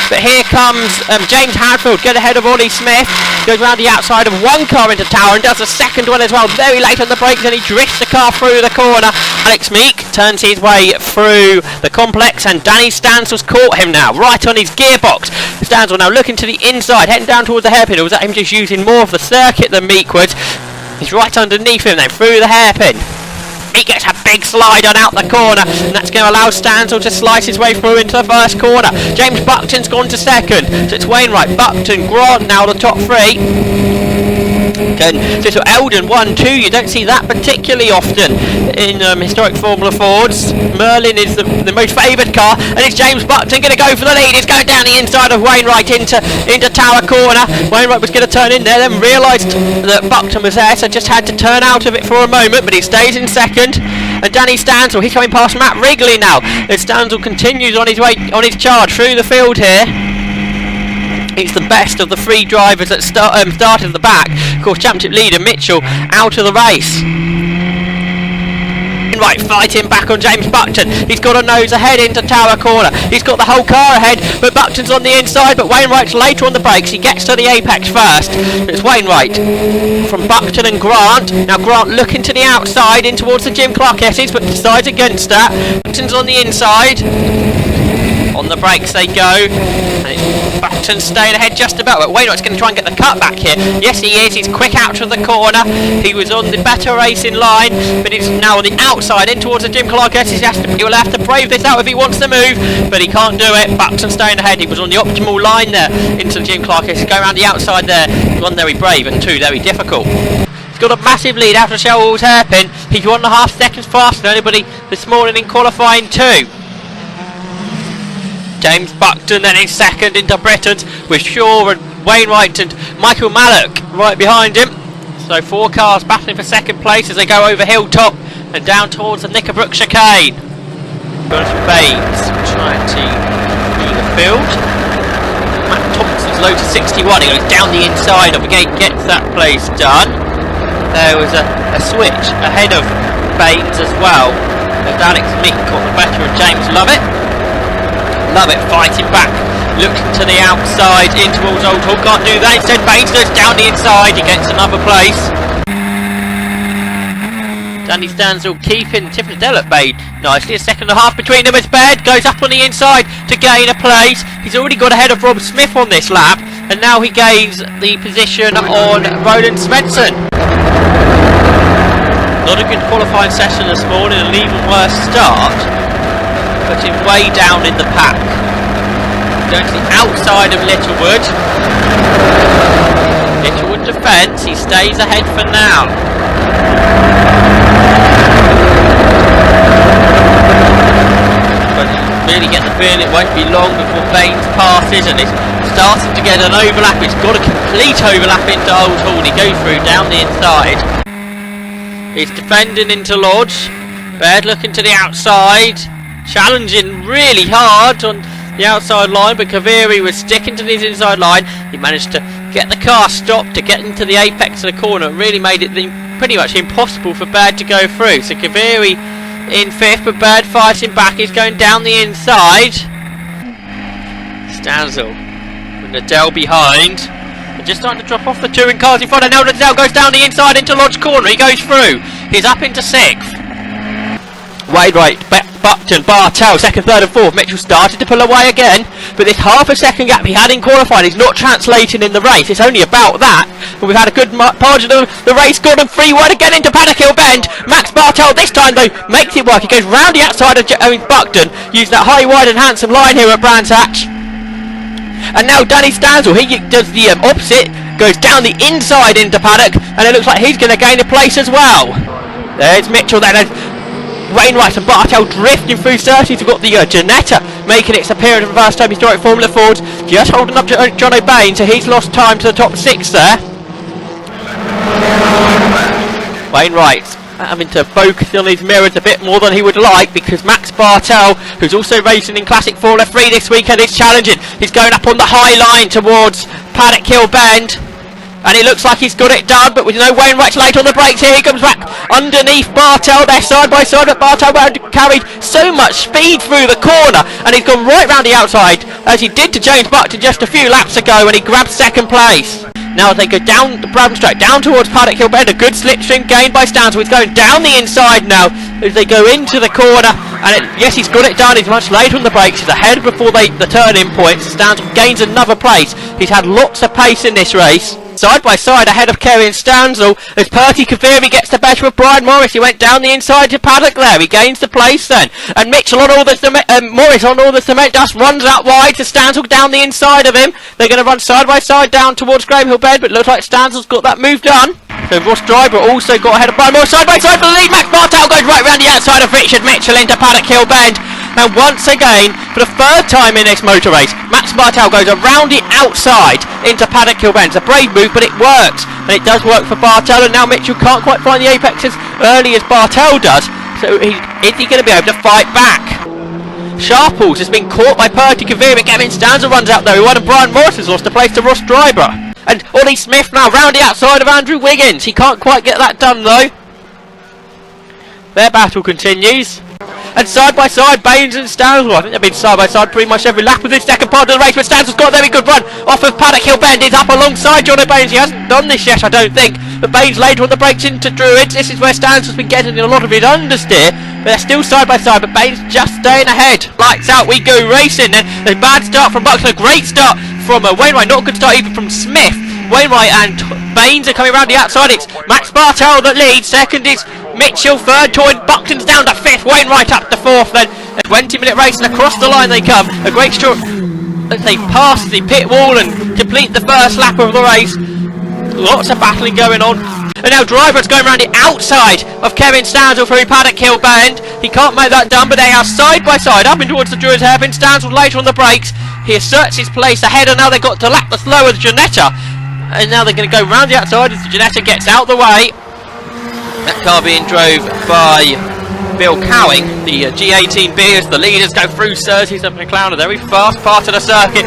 But here comes James Hadfield, get ahead of Ollie Smith, goes round the outside of one car into Tower and does a second one as well, very late on the brakes, and he drifts the car through the corner. Alex Meek turns his way through the complex, and Danny Stansell's caught him now, right on his gearbox. Stansell now looking to the inside, heading down towards the hairpin. Or was that him just using more of the circuit than Meek would? He's right underneath him then, through the hairpin. He gets a big slide on out the corner, and that's going to allow Stansell to slice his way through into the first corner. James Buckton's gone to 2nd, so it's Wainwright, Buckton, Grant now the top 3. So Eldon 1-2, you don't see that particularly often in historic Formula Fords. Merlin is the most favoured car, and it's James Buckton going to go for the lead. He's going down the inside of Wainwright into Tower corner. Wainwright was going to turn in there, then realised that Buckton was there, so just had to turn out of it for a moment, but he stays in 2nd. And Danny Stansell, he's coming past Matt Wrigley now, and Stansell continues on his way, on his charge through the field here. He's the best of the 3 drivers that started at the back. Of course, championship leader Mitchell out of the race. Right, fighting back on James Buckton. He's got a nose ahead into Tower corner. He's got the whole car ahead, but Buckton's on the inside, but Wainwright's later on the brakes. He gets to the apex first. It's Wainwright from Buckton and Grant. Now Grant looking to the outside in towards the Jim Clark S's, but decides against that. Buckton's on the inside. On the brakes they go, and it's Buckton staying ahead just about, but Wainwright's going to try and get the cut back here. Yes, he is. He's quick out to the corner. He was on the better racing line, but he's now on the outside in towards the Jim Clark S. He will have to brave this out if he wants to move, but he can't do it. Buckton staying ahead. He was on the optimal line there into the Jim Clark S. He's going around the outside there. 1 very brave, and 2 very difficult. got a massive lead out of Shellwall's hairpin. He's 1.5 seconds faster than anybody this morning in qualifying 2. James Buckton then in second into Britons, with Shaw and Wainwright and Michael Mallock right behind him. So 4 cars battling for second place as they go over Hilltop and down towards the Knickerbrook chicane. Got some Baines trying to do the field. Matt Thompson's low to 61, he goes down the inside of the gate, gets that place done. There was a switch ahead of Baines as well, as Alex Mick got the better of James Lovett, fighting back, looking to the outside in towards Old Hall, can't do that, instead Baines goes down the inside, he gets another place. Danny Stansel keeping Tiffany Dell at bay nicely. A second and a half between them as Baird goes up on the inside to gain a place. He's already got ahead of Rob Smith on this lap, and now he gains the position on Roland Svensson. Not a good qualifying session this morning, an even worse start, but him way down in the pack. Going to the outside of Littlewood. Littlewood defence, he stays ahead for now. But you really get the feeling it won't be long before Baines passes, and it's starting to get an overlap. It's got a complete overlap into Old Hall. He goes through down the inside. He's defending into Lodge. Baird looking to the outside, challenging really hard on the outside line, but Kaviri was sticking to his inside line. He managed to get the car stopped to get into the apex of the corner. It really made it pretty much impossible for Baird to go through. So Kaviri in 5th, but Baird fighting back. He's going down the inside. Stanzel with Nadell behind. They're just starting to drop off the touring cars in front, and now Nadell goes down the inside into Lodge corner. He goes through. He's up into 6th. Wainwright, Buckton, Bartel, 2nd, 3rd and 4th. Mitchell started to pull away again, but this half a second gap he had in qualifying is not translating in the race. It's only about that, but we've had a good margin of the race. Gordon free wide again into Paddock Hill Bend. Max Bartel this time though makes it work. He goes round the outside of Buckton, using that high, wide and handsome line here at Brands Hatch. And now Danny Stansel, he does the opposite, goes down the inside into Paddock, and it looks like he's going to gain a place as well. There's Mitchell then. Wainwright and Bartel drifting through 30s. We've got the Janetta making its appearance for the first time historic Formula Fords, just holding up John O'Bain, so he's lost time to the top 6 there. Wainwright having to focus on his mirrors a bit more than he would like, because Max Bartel, who's also racing in Classic Formula 3 this weekend, is challenging. He's going up on the high line towards Paddock Hill Bend, and it looks like he's got it done, but with no Wainwright's late on the brakes here. He comes back underneath Bartel. They're side by side, but Bartel carried so much speed through the corner, and he's gone right round the outside, as he did to James Buckton just a few laps ago, and he grabbed 2nd place. Now as they go down the Bradham Straight, down towards Paddock Hill Bend, a good slipstream gained by Stansel. He's going down the inside now as they go into the corner, and yes, he's got it done. He's much later on the brakes. He's ahead before the turn-in points. Stansel gains another place. He's had lots of pace in this race. Side by side ahead of Kerry and Stansel as Perty Kaviri gets the better of Brian Morris. He went down the inside to Paddock there. He gains the place then. And Mitchell on all the cement, Morris on all the cement dust, runs out wide to Stansel down the inside of him. They're going to run side by side down towards Graham Hill Bend, but it looks like Stansel's got that move done. So Ross Driver also got ahead of Brian Morris side by side for the lead. Max Bartel goes right round the outside of Richard Mitchell into Paddock Hill Bend. And once again, for the 3rd time in this motor race, Max Bartel goes around the outside into Paddock Hill Bend. It's a brave move, but it works. And it does work for Bartel, and now Mitchell can't quite find the apex as early as Bartel does. So is he going to be able to fight back? Sharples has been caught by Perty Kaviri. Gavin Stanza runs out there. He won, and Brian Morris has lost a place to Ross Driver. And Ollie Smith now round the outside of Andrew Wiggins. He can't quite get that done though. Their battle continues. And side by side, Baines and Stansel. I think they've been side by side pretty much every lap of this second part of the race, but Stansel's got a very good run off of Paddock Hill Bend. He's up alongside John O'Baines. He hasn't done this yet, I don't think, but Baines later on the brakes into Druids. This is where Stansel's been getting in a lot of his understeer, but they're still side by side, but Baines just staying ahead. Lights out, we go racing. Then a bad start from Buxton, a great start from Wainwright, not a good start even from Smith. Wainwright and Baines are coming around the outside. It's Max Bartel that leads. 2nd is Mitchell. 3rd, Buckton's down to 5th. Wainwright up to 4th. Then a 20-minute race, and across the line they come. A great stroke as they pass the pit wall and complete the first lap of the race. Lots of battling going on. And now Driver's going around the outside of Kevin Stansel through Paddock Hill Bend. He can't make that done, but they are side by side up in towards the Druids hairpin. Stansel later on the brakes. He asserts his place ahead, and now they've got to lap the slower Janetta. And now they're going to go round the outside as Janetta gets out the way. That car being drove by Bill Cowing, the G18B, as the leaders go through Surtees and McLeod, a very fast part of the circuit.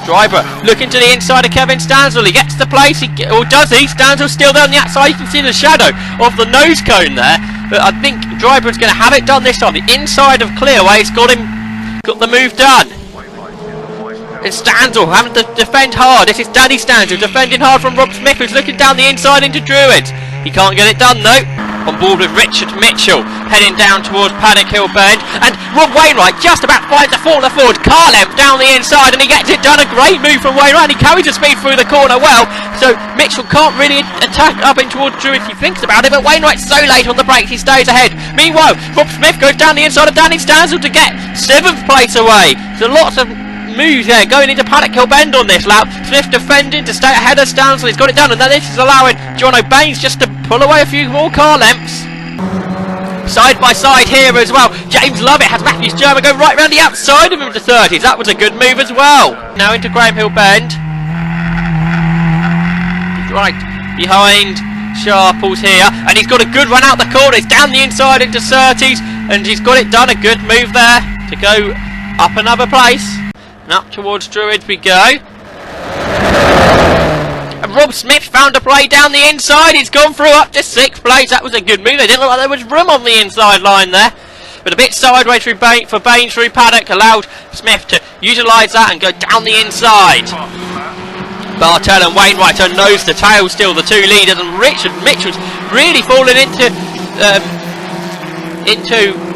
Driver looking to the inside of Kevin Stansel. He gets the place, or does he? Stansel's still there on the outside. You can see the shadow of the nose cone there. But I think Driver is going to have it done this time. The inside of Clearway's got the move done. It's Stansel having to defend hard. This is Danny Stansel defending hard from Rob Smith, who's looking down the inside into Druids. He can't get it done though. On board with Richard Mitchell, heading down towards Paddock Hill Bend, and Rob Wainwright just about finds a fall forward car length down the inside, and he gets it done. A great move from Wainwright, and he carries the speed through the corner well, so Mitchell can't really attack up in towards Drew if he thinks about it, but Wainwright's so late on the brakes he stays ahead. Meanwhile, Rob Smith goes down the inside of Danny Stansel to get 7th place away. So lots of moves there going into Paddock Hill Bend on this lap. Smith defending to stay ahead of Stansel. He's got it done, and then this is allowing John O'Baines just to pull away a few more car lengths. Side by side here as well. James Lovett has Matthews German go right round the outside of him to 30s. That was a good move as well. Now into Graham Hill Bend. He's right behind Sharples here, and he's got a good run out the corner. He's down the inside into 30s, and he's got it done. A good move there to go up another place. And up towards Druids we go. And Rob Smith found a play down the inside. He's gone through up to 6th place. That was a good move. It didn't look like there was room on the inside line there. But a bit sideways for Baines through Paddock allowed Smith to utilise that and go down the inside. Bartel and Wainwright are nose to tail still, the two leaders. And Richard Mitchell's really fallen into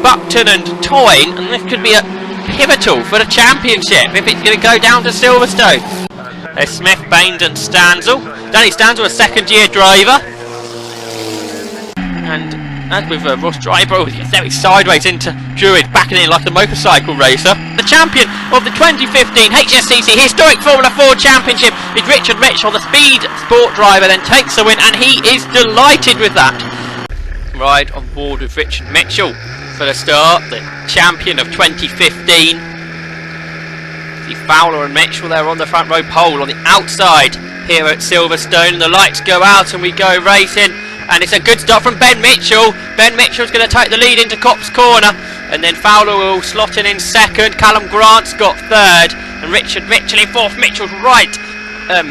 Buckton and Toyne. And this could be a pivotal for the championship if it's going to go down to Silverstone. There's Smith, Baines and Stansel. Danny Stansel, a second-year driver. And as with Ross Driver, he's very sideways into Druid, backing in like a motorcycle racer. The champion of the 2015 HSCC Historic Formula 4 Championship is Richard Mitchell, the speed sport driver, then takes the win, and he is delighted with that. Right on board with Richard Mitchell for the start, the champion of 2015. See Fowler and Mitchell there on the front row pole on the outside here at Silverstone, and the lights go out and we go racing, and it's a good start from Ben Mitchell. Ben Mitchell's going to take the lead into Copse Corner, and then Fowler will slot in second. Callum Grant's got 3rd, and Richard Mitchell in 4th. Mitchell's right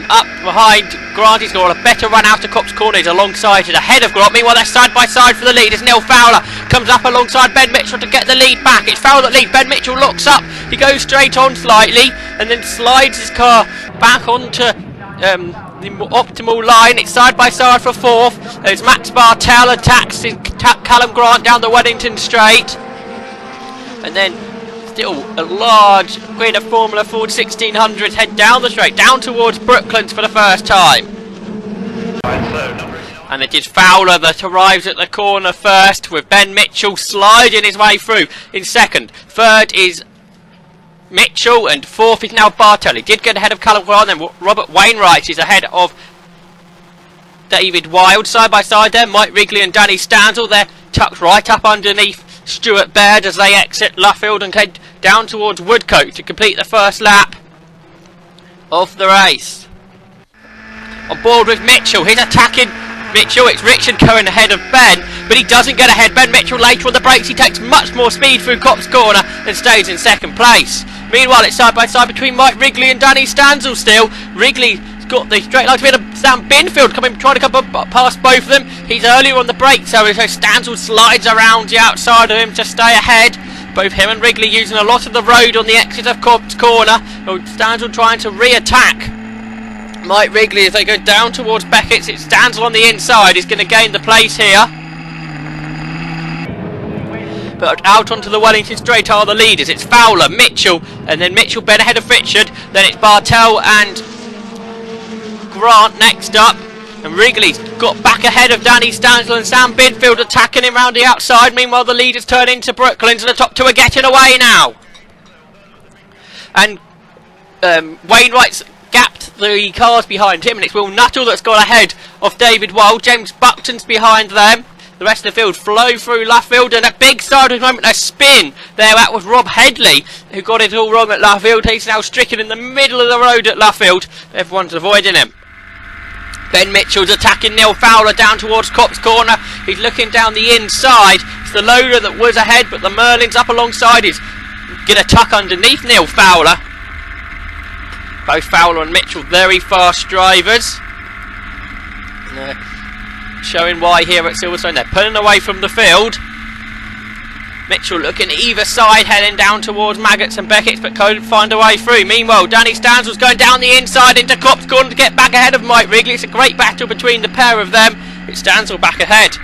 up behind Grant. He's got a better run out of Copse Corner. He's alongside it, ahead of Grant. Meanwhile, they're side by side for the lead as Neil Fowler comes up alongside Ben Mitchell to get the lead back. It's Fowler that lead. Ben Mitchell locks up. He goes straight on slightly and then slides his car back onto the optimal line. It's side by side for 4th. There's Max Bartel attacks Callum Grant down the Weddington Straight, and then still a large grid of Formula Ford 1600s head down the straight, down towards Brooklands for the first time. And it is Fowler that arrives at the corner first, with Ben Mitchell sliding his way through in 2nd. 3rd is Mitchell, and 4th is now Bartel. He did get ahead of Callum Grant, then Robert Wainwright is ahead of David Wild. Side by side there, Mike Wrigley and Danny Stansel. They're tucked right up underneath Stuart Baird as they exit Luffield and head down towards Woodcote to complete the first lap of the race. On board with Mitchell, he's attacking Mitchell. It's Richard going ahead of Ben, but he doesn't get ahead. Ben Mitchell later on the brakes, he takes much more speed through Copse Corner and stays in 2nd place. Meanwhile, it's side by side between Mike Wrigley and Danny Stansel still. Wrigley's got the straight line to Sam Binfield trying to come past both of them. He's earlier on the brakes, so Stansel slides around the outside of him to stay ahead. Both him and Wrigley using a lot of the road on the exit of Copse Corner. Stansel trying to re-attack Mike Wrigley as they go down towards Beckett's. It's Stansel on the inside. He's going to gain the place here. But out onto the Wellington Straight are the leaders. It's Fowler, Mitchell, and then Mitchell Ben ahead of Richard. Then it's Bartel and Grant next up. And Wrigley's got back ahead of Danny Stansel and Sam Binfield attacking him round the outside. Meanwhile, the leaders turn into Brooklands, and the top two are getting away now. And Wainwright's gapped the cars behind him, and it's Will Nuttall that's got ahead of David Wild. James Buckton's behind them. The rest of the field flow through Luffield, and a big sideways moment, a spin there. That was Rob Headley who got it all wrong at Luffield. He's now stricken in the middle of the road at Luffield. Everyone's avoiding him. Ben Mitchell's attacking Neil Fowler down towards Copse Corner. He's looking down the inside. It's the loader that was ahead, but the Merlin's up alongside. He's going to tuck underneath Neil Fowler. Both Fowler and Mitchell very fast drivers. Showing why here at Silverstone. They're pulling away from the field. Mitchell looking either side, heading down towards Maggots and Beckett's, but couldn't find a way through. Meanwhile, Danny Stansell's going down the inside into Copse Corner to get back ahead of Mike Wrigley. It's a great battle between the pair of them. It's Stansell back ahead.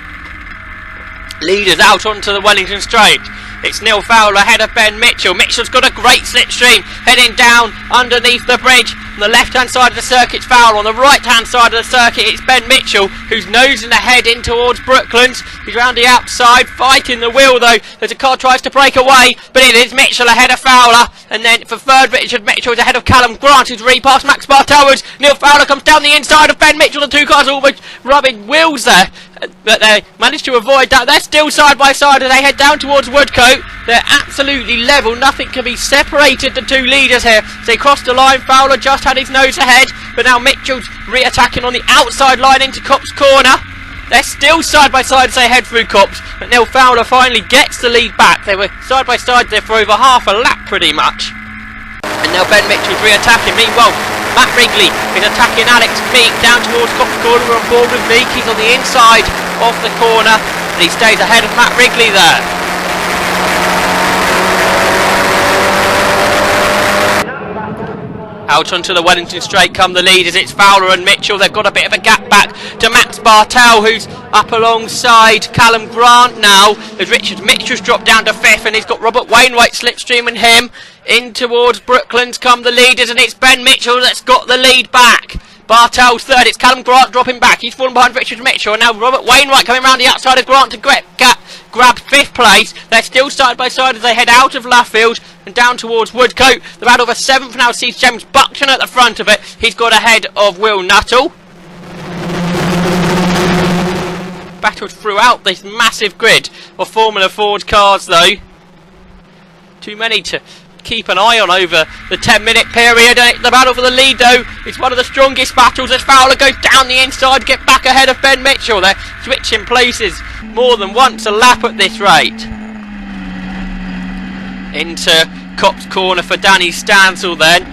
Leaders out onto the Wellington Straight. It's Neil Fowler ahead of Ben Mitchell. Mitchell's got a great slipstream heading down underneath the bridge. On the left hand side of the circuit, it's Fowler. On the right hand side of the circuit, it's Ben Mitchell, who's nosing ahead in towards Brooklands. He's round the outside, fighting the wheel though, as the car tries to break away, but it is Mitchell ahead of Fowler. And then for third, Richard Mitchell is ahead of Callum Grant, who's repassed Max Bartowers. Neil Fowler comes down the inside of Ben Mitchell. The two cars almost rubbing wheels there, but they managed to avoid that. They're still side by side as they head down towards Woodcote. They're absolutely level. Nothing can be separated the two leaders here. As they cross the line, Fowler just had his nose ahead, but now Mitchell's re-attacking on the outside line into Copse Corner. They're still side by side as they head through Copse, but Neil Fowler finally gets the lead back. They were side by side there for over half a lap pretty much. And now Ben Mitchell's re-attacking. Meanwhile, Matt Wrigley is attacking Alex Meek down towards Copse Corner. We're on board with Meek. He's on the inside of the corner, and he stays ahead of Matt Wrigley there. Out onto the Wellington Straight come the leaders. It's Fowler and Mitchell. They've got a bit of a gap back to Max Bartel, who's up alongside Callum Grant now, as Richard Mitchell's dropped down to fifth, and he's got Robert Wainwright slipstreaming him. In towards Brooklands come the leaders, and it's Ben Mitchell that's got the lead back. Bartel's third. It's Callum Grant dropping back. He's fallen behind Richard Mitchell, and now Robert Wainwright coming round the outside of Grant to grab fifth place. They're still side by side as they head out of Luffield and down towards Woodcote. The battle for seventh now sees James Buckton at the front of it. He's got ahead of Will Nuttall. Battled throughout this massive grid of Formula Ford cars though. Too many to keep an eye on over the 10-minute period. The battle for the lead though is one of the strongest battles as Fowler goes down the inside to get back ahead of Ben Mitchell. They're switching places more than once a lap at this rate. Into Copse Corner for Danny Stansell then.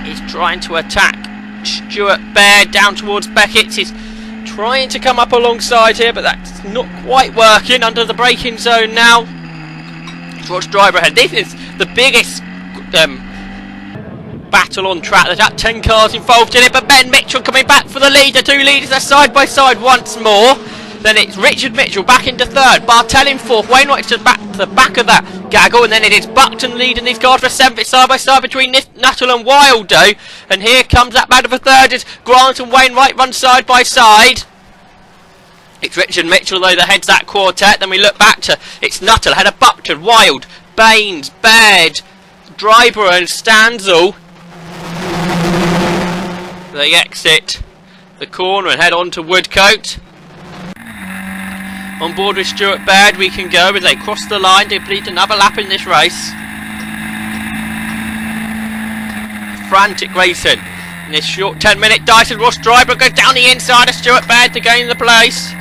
He's trying to attack Stuart Baird down towards Beckett's. He's trying to come up alongside here, but that's not quite working. Under the braking zone now. Watch driver ahead. This is the biggest battle on track. There's about 10 cars involved in it, but Ben Mitchell coming back for the lead. The two leaders are side by side once more. Then it's Richard Mitchell back into third, Bartel in fourth, Wainwright's just back to the back of that gaggle, and then it is Buckton leading these cars for seventh. It's side by side between Nuttall and Wildo, and here comes that battle for third as Grant and Wainwright run side by side. It's Richard Mitchell though that heads that quartet. Then we look back to it's Nuttall ahead of Buckton, Wild, Baines, Baird, Driver and Stansell. They exit the corner and head on to Woodcote. On board with Stuart Baird we can go as they cross the line to complete another lap in this race. Frantic racing in this short 10-minute Dyson Ross Driver goes down the inside of Stuart Baird to gain the place.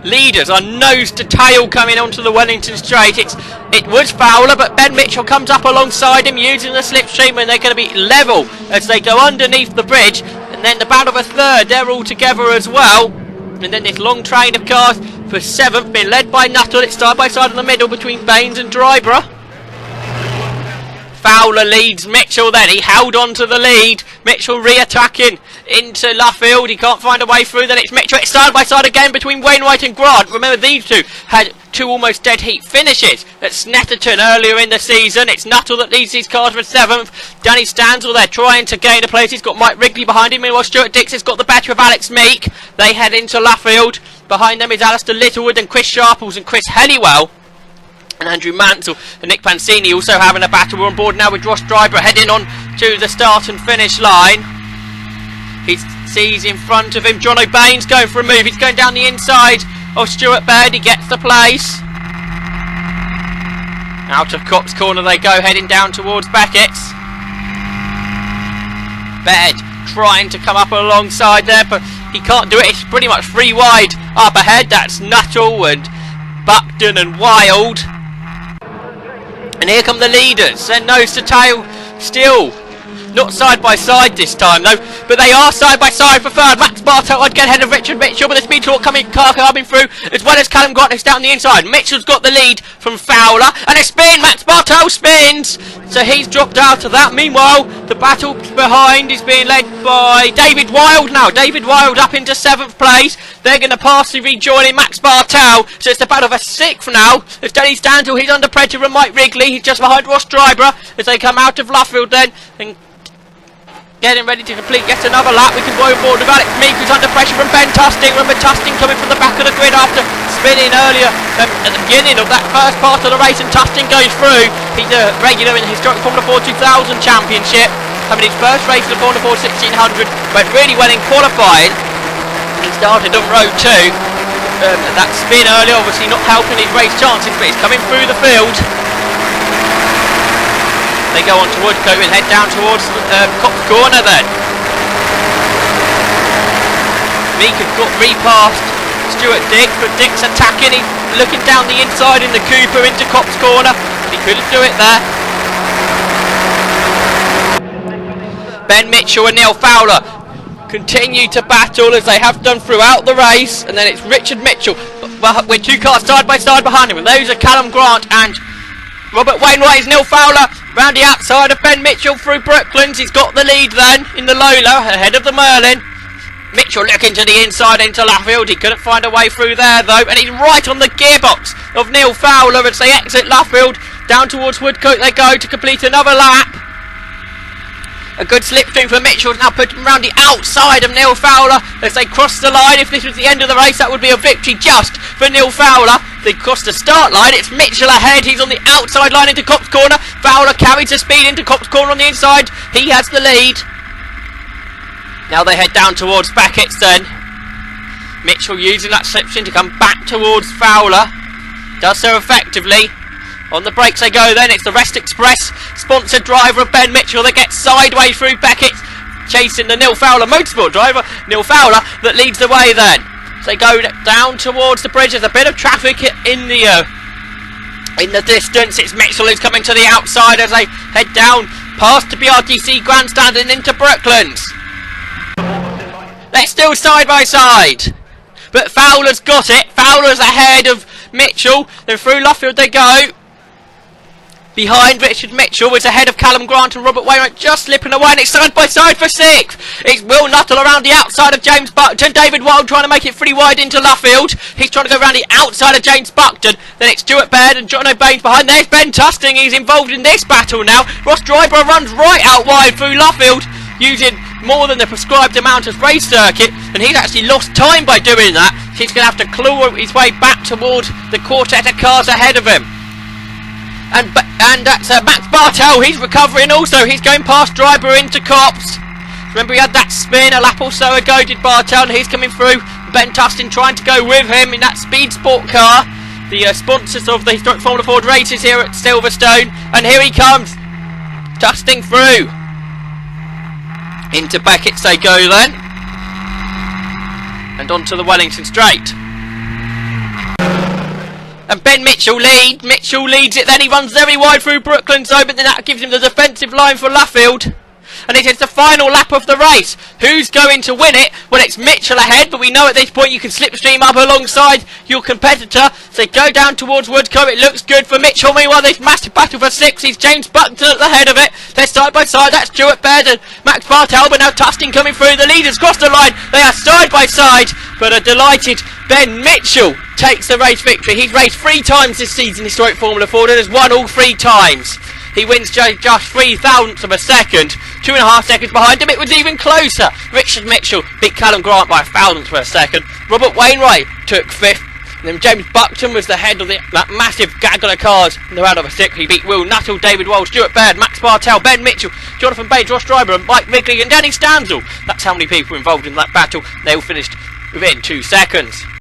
Leaders are nose to tail coming onto the Wellington Straight. It was Fowler, but Ben Mitchell comes up alongside him using the slipstream, and they're going to be level as they go underneath the bridge. And then the battle for third, they're all together as well. And then this long train of cars for seventh, being led by Nuttall. It's side by side in the middle between Baines and Dryborough. Fowler leads Mitchell then. He held on to the lead. Mitchell re-attacking into Luffield. He can't find a way through. Then it's Mitchell. It's side by side again between Wainwright and Grant. Remember, these two had two almost dead heat finishes at Snetterton earlier in the season. It's Nuttall that leads these cars for seventh. Danny Stansell there trying to gain a place. He's got Mike Wrigley behind him. Meanwhile, Stuart Dixon's got the better of Alex Meek. They head into Luffield. Behind them is Alistair Littlewood and Chris Sharples and Chris Helliwell. and Andrew Mansell and Nick Pancini also having a battle. We're on board now with Ross Driver heading on to the start and finish line. He sees in front of him John O'Bain's going for a move. He's going down the inside of Stuart Baird. He gets the place. Out of Copse Corner they go, heading down towards Beckett's. Baird trying to come up alongside there, but he can't do it. It's pretty much free wide up ahead. That's Nuttall and Buckton and Wild. And here come the leaders. They're nose to tail still. Not side by side this time though, but they are side by side for third. Max Bartow would get ahead of Richard Mitchell, but the speed talk coming through, as well as Callum Grant who's down the inside. Mitchell's got the lead from Fowler, and a spin. Max Bartow spins, so he's dropped out of that. Meanwhile, the battle behind is being led by David Wild now. David Wild up into 7th place. They're going to pass to rejoining Max Bartow, so it's the battle of a 6th now. If Denny Stantle, he's under pressure from Mike Wrigley. He's just behind Ross Driver as they come out of Luffield then, and getting ready to complete yet another lap. We can go forward with Alex Meek, who's under pressure from Ben Tusting. Remember Tusting coming from the back of the grid after spinning earlier at the beginning of that first part of the race, and Tusting goes through. He's a regular in the historic Formula 4 2000 Championship, having his first race in the Formula 4 1600. Went really well in qualifying. He started on row 2. That spin earlier obviously not helping his race chances, but he's coming through the field. They go on to Woodcote and head down towards Copse Corner then. Meek has got repassed Stuart Dix, but Dix attacking. He's looking down the inside in the Cooper into Copse Corner. He couldn't do it there. Ben Mitchell and Neil Fowler continue to battle as they have done throughout the race, and then it's Richard Mitchell with 2 cars side by side behind him, and those are Callum Grant and Robert Wainwright. Is Neil Fowler round the outside of Ben Mitchell through Brooklands. He's got the lead then in the Lola ahead of the Merlin. Mitchell looking to the inside into Luffield. He couldn't find a way through there though, and he's right on the gearbox of Neil Fowler as they exit Luffield. Down towards Woodcote they go to complete another lap. A good slipstream for Mitchell, now put him round the outside of Neil Fowler as they cross the line. If this was the end of the race, that would be a victory just for Neil Fowler. They cross the start line. It's Mitchell ahead. He's on the outside line into Copse Corner. Fowler carries the speed into Copse Corner on the inside. He has the lead. Now they head down towards Beckett's then. Mitchell using that slipstream to come back towards Fowler. Does so effectively. On the brakes they go then. It's the Rest Express sponsored driver of Ben Mitchell that gets sideways through Beckett, chasing the Neil Fowler motorsport driver, Neil Fowler, that leads the way then. So they go down towards the bridge. There's a bit of traffic in the distance. It's Mitchell who's coming to the outside as they head down past the BRTC grandstand and into Brooklands. They're still side by side, but Fowler's got it. Fowler's ahead of Mitchell. Then through Luffield they go. Behind Richard Mitchell is ahead of Callum Grant and Robert Wainwright, just slipping away, and it's side by side for 6th. It's Will Nuttall around the outside of James Buckton. David Wild trying to make it pretty wide into Luffield. He's trying to go around the outside of James Buckton. Then it's Stuart Baird and John O'Bain behind. There's Ben Tusting. He's involved in this battle now. Ross Driver runs right out wide through Luffield, using more than the prescribed amount of race circuit, and he's actually lost time by doing that. He's going to have to claw his way back toward the quartet of cars ahead of him. And that's Max Bartow. He's recovering also. He's going past Driver into Copse. Remember he had that spin a lap or so ago, did Bartow, and he's coming through. Ben Tustin trying to go with him in that Speed Sport car, the sponsors of the historic Formula 4 races here at Silverstone. And here he comes, Tustin through. Into Beckett's they go then, and onto the Wellington Straight. And Ben Mitchell leads. Mitchell leads it. Then he runs very wide through Brooklands though, but then that gives him the defensive line for Luffield. And it is the final lap of the race. Who's going to win it? Well, it's Mitchell ahead, but we know at this point you can slipstream up alongside your competitor. So they go down towards Woodcote. It looks good for Mitchell. Meanwhile, this massive battle for 6. He's James Buckton at the head of it. They're side by side. That's Stuart Baird and Max Bartel, but now Tustin coming through. The leaders cross the line. They are side by side, but a delighted Ben Mitchell takes the race victory. He's raced 3 times this season, historic Formula 4, and has won all 3 times. He wins just 3 thousandths of a second, 2.5 seconds behind him. It was even closer. Richard Mitchell beat Callum Grant by 1 thousandth of a second. Robert Wainwright took 5th. And then James Buckton was the head of that massive gaggle of cars. In the round of a six, he beat Will Nuttall, David Wall, Stuart Baird, Max Bartel, Ben Mitchell, Jonathan Bates, Ross Driver and Mike Vigley and Danny Stansel. That's how many people were involved in that battle. They all finished within 2 seconds.